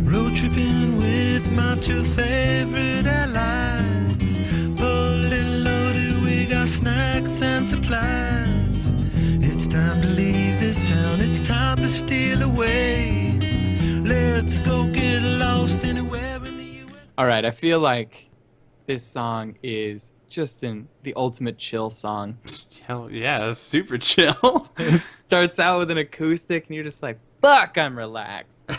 Road tripping with my 2 favorite allies. Fully loaded, we got snacks and supplies. It's time to leave this town, it's time to steal away. Let's go get lost anywhere in the US. Alright, I feel like this song is just the ultimate chill song. Hell yeah, it's super chill. It starts out with an acoustic, and you're just like, fuck, I'm relaxed.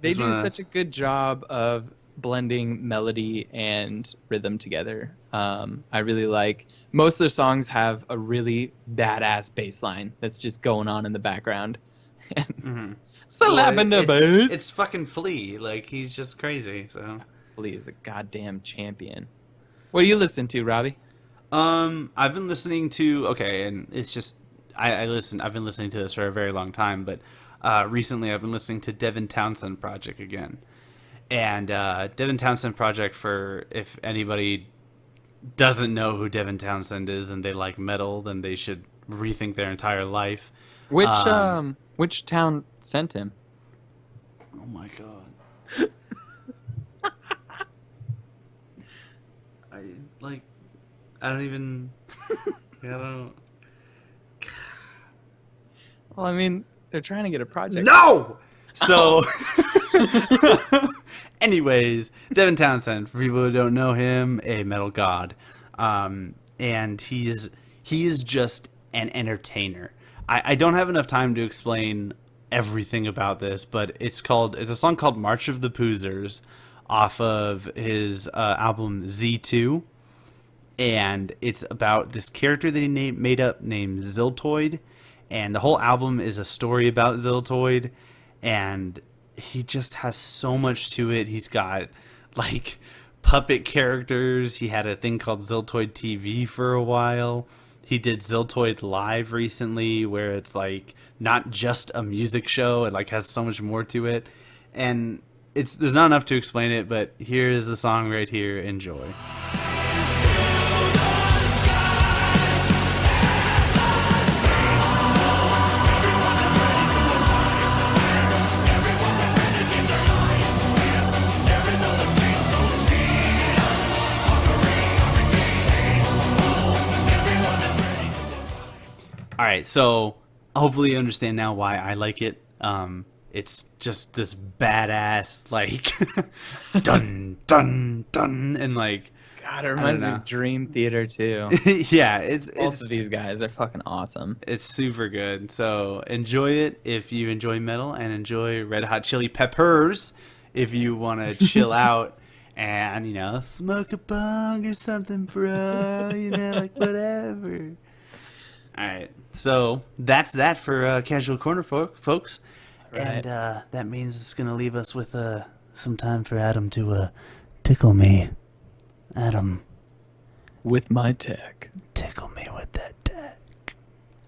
They do such a good job of blending melody and rhythm together. I really like most of their songs have a really badass bass line that's just going on in the background. Lavender bass. It's fucking Flea. Like, he's just crazy. So Flea is a goddamn champion. What do you listen to, Robbie? I've been listening to and it's just I've been listening to this for a very long time, but recently I've been listening to Devin Townsend Project again. And Devin Townsend Project, for if anybody doesn't know who Devin Townsend is and they like metal, then they should rethink their entire life. Which town sent him? Oh my god. I don't Well, I mean, they're trying to get a project. No! So, anyways, Devin Townsend, for people who don't know him, a metal god. And he is just an entertainer. I don't have enough time to explain everything about this, but it's a song called March of the Poozers off of his album Z2. And it's about this character that he made up named Ziltoid. And the whole album is a story about Ziltoid. And he just has so much to it. He's got, like, puppet characters. He had a thing called Ziltoid TV for a while. He did Ziltoid Live recently, where it's, like, not just a music show. It, like, has so much more to it. And there's not enough to explain it, but here is the song right here. Enjoy. All right, so hopefully you understand now why I like it. It's just this badass, like, dun, dun, dun, and, like... God, it reminds me of Dream Theater, too. Yeah, Both of these guys are fucking awesome. It's super good. So enjoy it if you enjoy metal, and enjoy Red Hot Chili Peppers if you want to chill out and, smoke a bong or something, bro. Like, whatever. All right, so that's that for Casual Corner, folks. Right. And that means it's going to leave us with some time for Adam to tickle me. Adam. With my tech. Tickle me with that tech.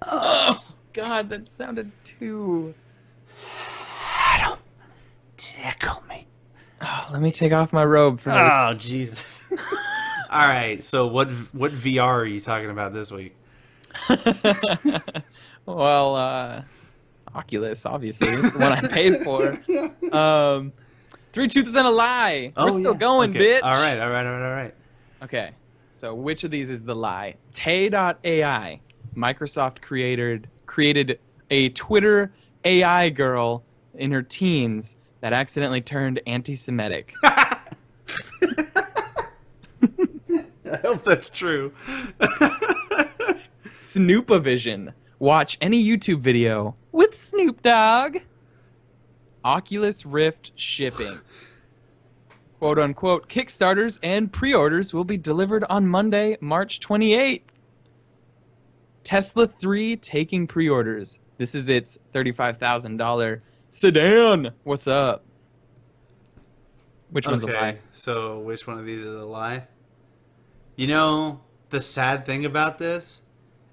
Oh, God, that sounded too... Adam. Tickle me. Oh, let me take off my robe first. Oh, Jesus. All right, so what VR are you talking about this week? Well, Oculus, obviously. It's the one I paid for. 3 truths and a lie. We're still going, okay. bitch. All right. Okay, so which of these is the lie? Tay.ai. Microsoft created a Twitter AI girl in her teens that accidentally turned anti-Semitic. I hope that's true. Snoopavision. Watch any YouTube video with Snoop Dogg. Oculus Rift shipping. Quote unquote, Kickstarters and pre-orders will be delivered on Monday, March 28th. Tesla 3 taking pre-orders. This is its $35,000 sedan. What's up? Which one's a lie? So which one of these is a lie? You know, the sad thing about this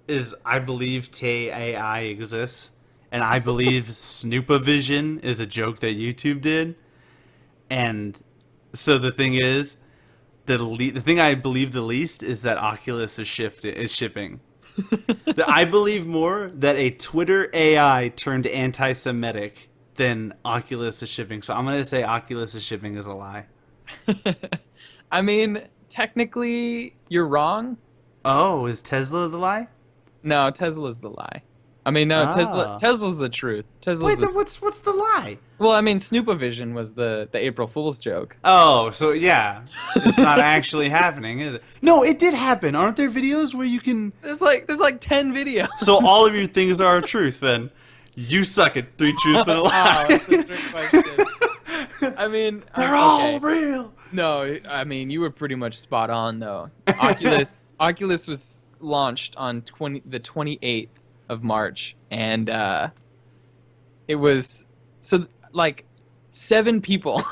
is I believe Tay AI exists, and I believe Snoopavision is a joke that YouTube did. And so the thing is, the thing I believe the least is that Oculus is shipping. I believe more that a Twitter AI turned anti-Semitic than Oculus is shipping. So I'm going to say Oculus is shipping is a lie. I mean, technically, you're wrong. Oh, is Tesla the lie? No, Tesla's the lie. I mean, no, Tesla's the truth. Wait, then what's the lie? Well, I mean, Snoopavision was the April Fool's joke. Oh, so yeah, it's not actually happening, is it? No, it did happen. Aren't there videos where you can? There's like 10 videos. So all of your things are a truth. Then you suck at 3 truths and a lie. That's a trick question. I mean, they're all real. No, I mean, you were pretty much spot on though. Oculus was launched on the 28th of March, and it was so like 7 people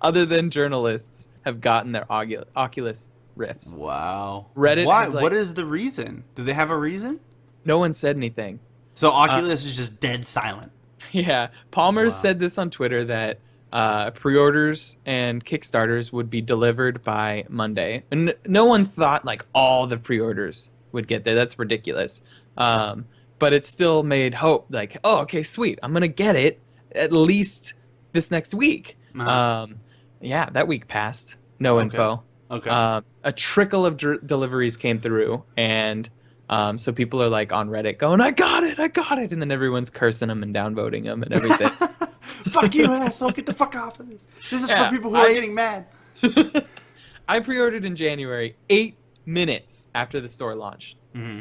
other than journalists have gotten their Oculus Rifts. Wow. Reddit. Why? Like, what is the reason? Do they have a reason? No one said anything. So Oculus is just dead silent. Yeah, Palmer said this on Twitter that pre-orders and Kickstarters would be delivered by Monday. And no one thought like all the pre-orders would get there. That's ridiculous. But it still made hope. Like, oh, okay, sweet. I'm gonna get it at least this next week. Yeah, that week passed. No info. Okay. A trickle of deliveries came through, and so people are like on Reddit going, I got it, and then everyone's cursing them and downvoting them and everything. Fuck you, asshole! Get the fuck off of this. This is for people who are getting mad. I pre-ordered in January, 8 minutes after the store launched. Mm-hmm.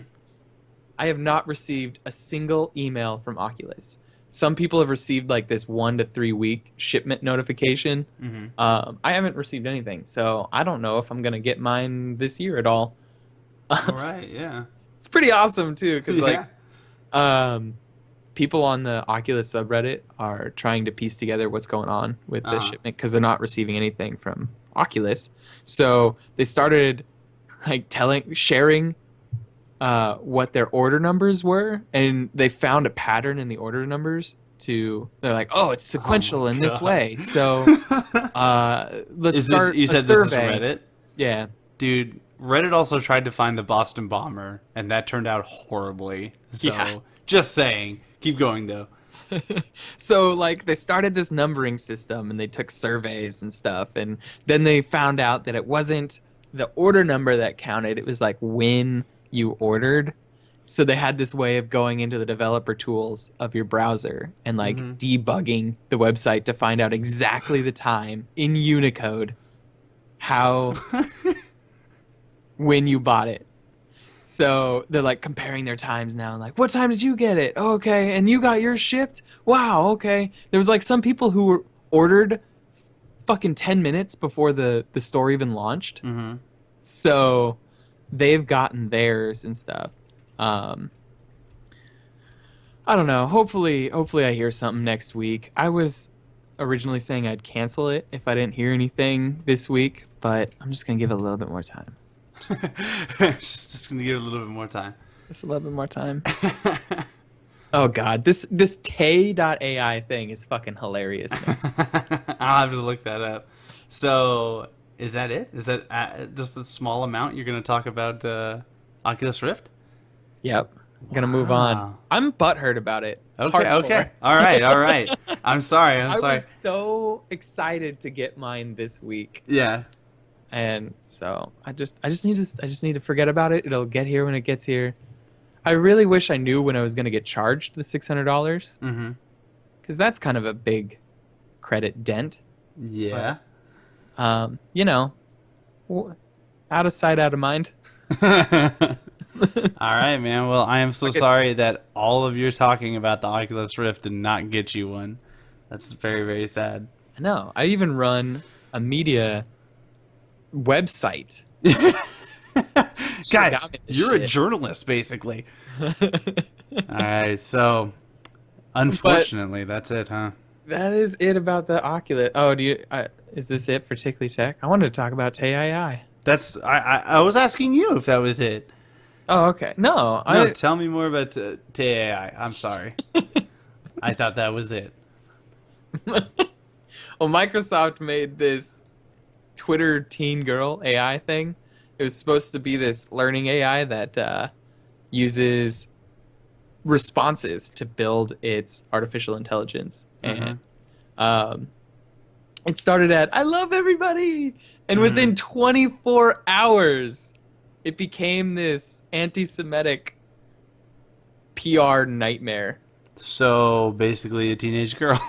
I have not received a single email from Oculus. Some people have received like this 1 to 3 week shipment notification. Mm-hmm. I haven't received anything, so I don't know if I'm gonna get mine this year at all. All right, yeah. It's pretty awesome too, because people on the Oculus subreddit are trying to piece together what's going on with the shipment because they're not receiving anything from Oculus. So they started like sharing what their order numbers were, and they found a pattern in the order numbers. They're like, oh, it's sequential in this way. So let's start you said a survey. This is Reddit? Yeah. Dude, Reddit also tried to find the Boston bomber, and that turned out horribly. So, just saying. Keep going, though. So, like, they started this numbering system, and they took surveys and stuff, and then they found out that it wasn't the order number that counted. It was, like, when you ordered. So they had this way of going into the developer tools of your browser and, like, debugging the website to find out exactly the time in Unicode when you bought it. So they're like comparing their times now. Like, what time did you get it? Oh, okay. And you got yours shipped? Wow. Okay. There was like some people who were ordered fucking 10 minutes before the store even launched. Mm-hmm. So they've gotten theirs and stuff. I don't know. Hopefully I hear something next week. I was originally saying I'd cancel it if I didn't hear anything this week, but I'm just going to give it a little bit more time. Just gonna give it a little bit more time. Just a little bit more time. Oh God, this Tay.ai thing is fucking hilarious. Man. I'll have to look that up. So, is that it? Is that just the small amount you're going to talk about Oculus Rift? Yep. I'm gonna move on. I'm butthurt about it. Okay, Hardcore. okay. All right. I'm sorry. I was so excited to get mine this week. Yeah. And so I just need to forget about it. It'll get here when it gets here. I really wish I knew when I was gonna get charged the $600. Mm-hmm. Because that's kind of a big credit dent. Yeah. But, out of sight, out of mind. All right, man. Well, I am so sorry that all of your talking about the Oculus Rift did not get you one. That's very, very sad. I know. I even run a media website. Guys, you're a journalist, basically. All right, so unfortunately, that's it, huh? That is it about the Oculus. Oh, is this it for Tickly Tech? I wanted to talk about Tay.ai. That's I was asking you if that was it. Oh, okay. No, tell me more about Tay.ai. I'm sorry. I thought that was it. Well, Microsoft made this Twitter teen girl AI thing. It was supposed to be this learning AI that uses responses to build its artificial intelligence. Mm-hmm. And it started at, I love everybody! And within 24 hours, it became this anti-Semitic PR nightmare. So, basically a teenage girl.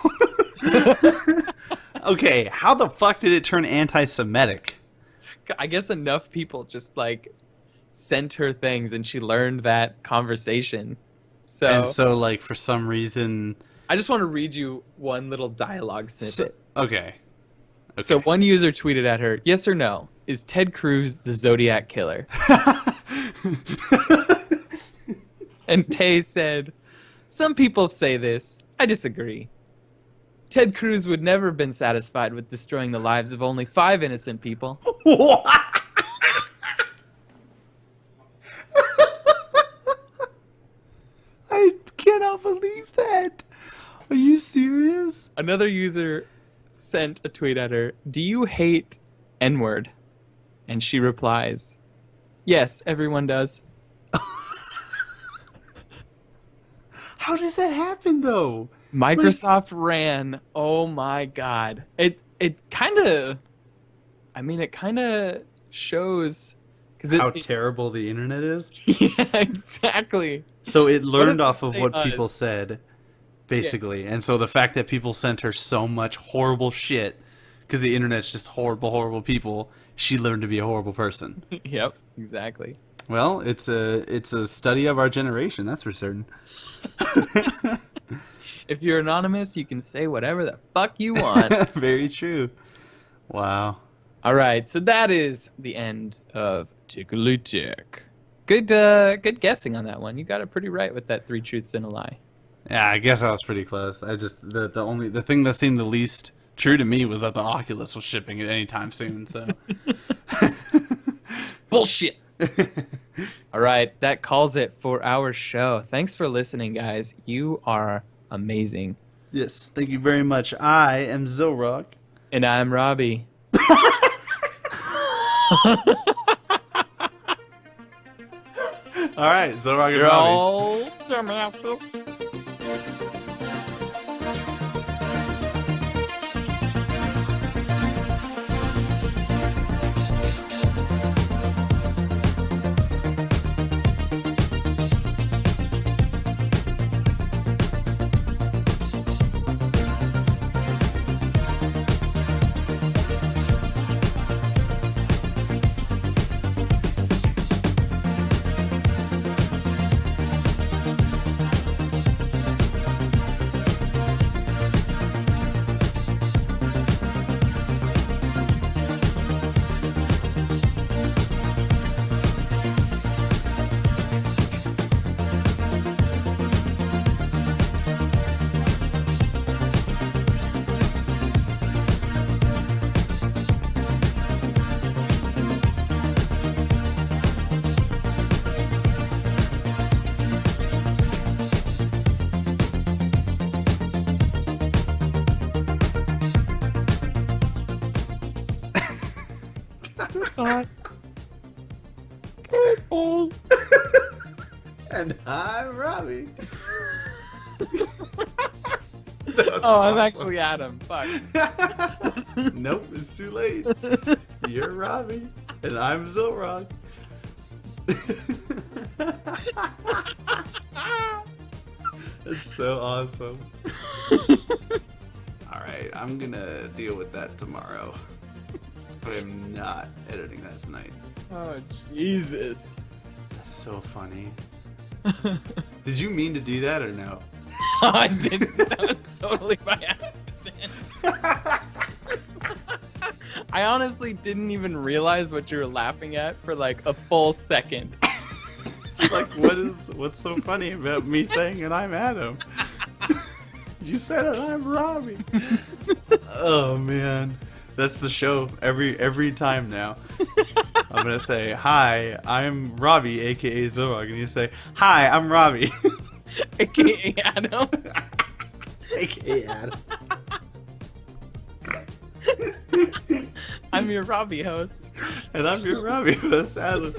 Okay, how the fuck did it turn anti-Semitic? I guess enough people just, sent her things and she learned that conversation. So, for some reason... I just want to read you one little dialogue snippet. Okay. So one user tweeted at her, yes or no, is Ted Cruz the Zodiac Killer? And Tay said, some people say this. I disagree. Ted Cruz would never have been satisfied with destroying the lives of only 5 innocent people. I cannot believe that. Are you serious? Another user sent a tweet at her, do you hate N-word? And she replies, yes, everyone does. How does that happen, though? Microsoft ran, oh my god. It kind of shows... How terrible the internet is? Yeah, exactly. So it learned does off it of say what us? people said, basically. And so the fact that people sent her so much horrible shit, because the internet's just horrible, horrible people, she learned to be a horrible person. Yep, exactly. Well, it's a study of our generation, that's for certain. If you're anonymous, you can say whatever the fuck you want. Very true. Wow. All right, so that is the end of Tickly Tech. Good guessing on that one. You got it pretty right with that 3 truths and a lie. Yeah, I guess I was pretty close. I just the thing that seemed the least true to me was that the Oculus was shipping at any time soon. So bullshit. All right, that calls it for our show. Thanks for listening, guys. You are amazing. Yes, thank you very much. I am Zorok. And I'm Robbie. All right, Zorok and You're Robbie. all Dumbasses. Oh, And I'm Robbie. Oh, I'm actually Adam. Fuck. Nope, it's too late. You're Robbie, and I'm Zorog. It's so awesome. Alright, I'm gonna deal with that tomorrow. But I'm not editing that tonight. Oh, Jesus. That's so funny. Did you mean to do that or no? I didn't. That was totally by accident. I honestly didn't even realize what you were laughing at for like a full second. Like, what's so funny about me saying and I'm Adam? You said it, I'm Robbie. Oh man, that's the show every time now. I'm gonna say, hi, I'm Robbie, aka Zorog, and you say, hi, I'm Robbie, AKA Adam. aka Adam. I'm your Robbie host. And I'm your Robbie host, Adam.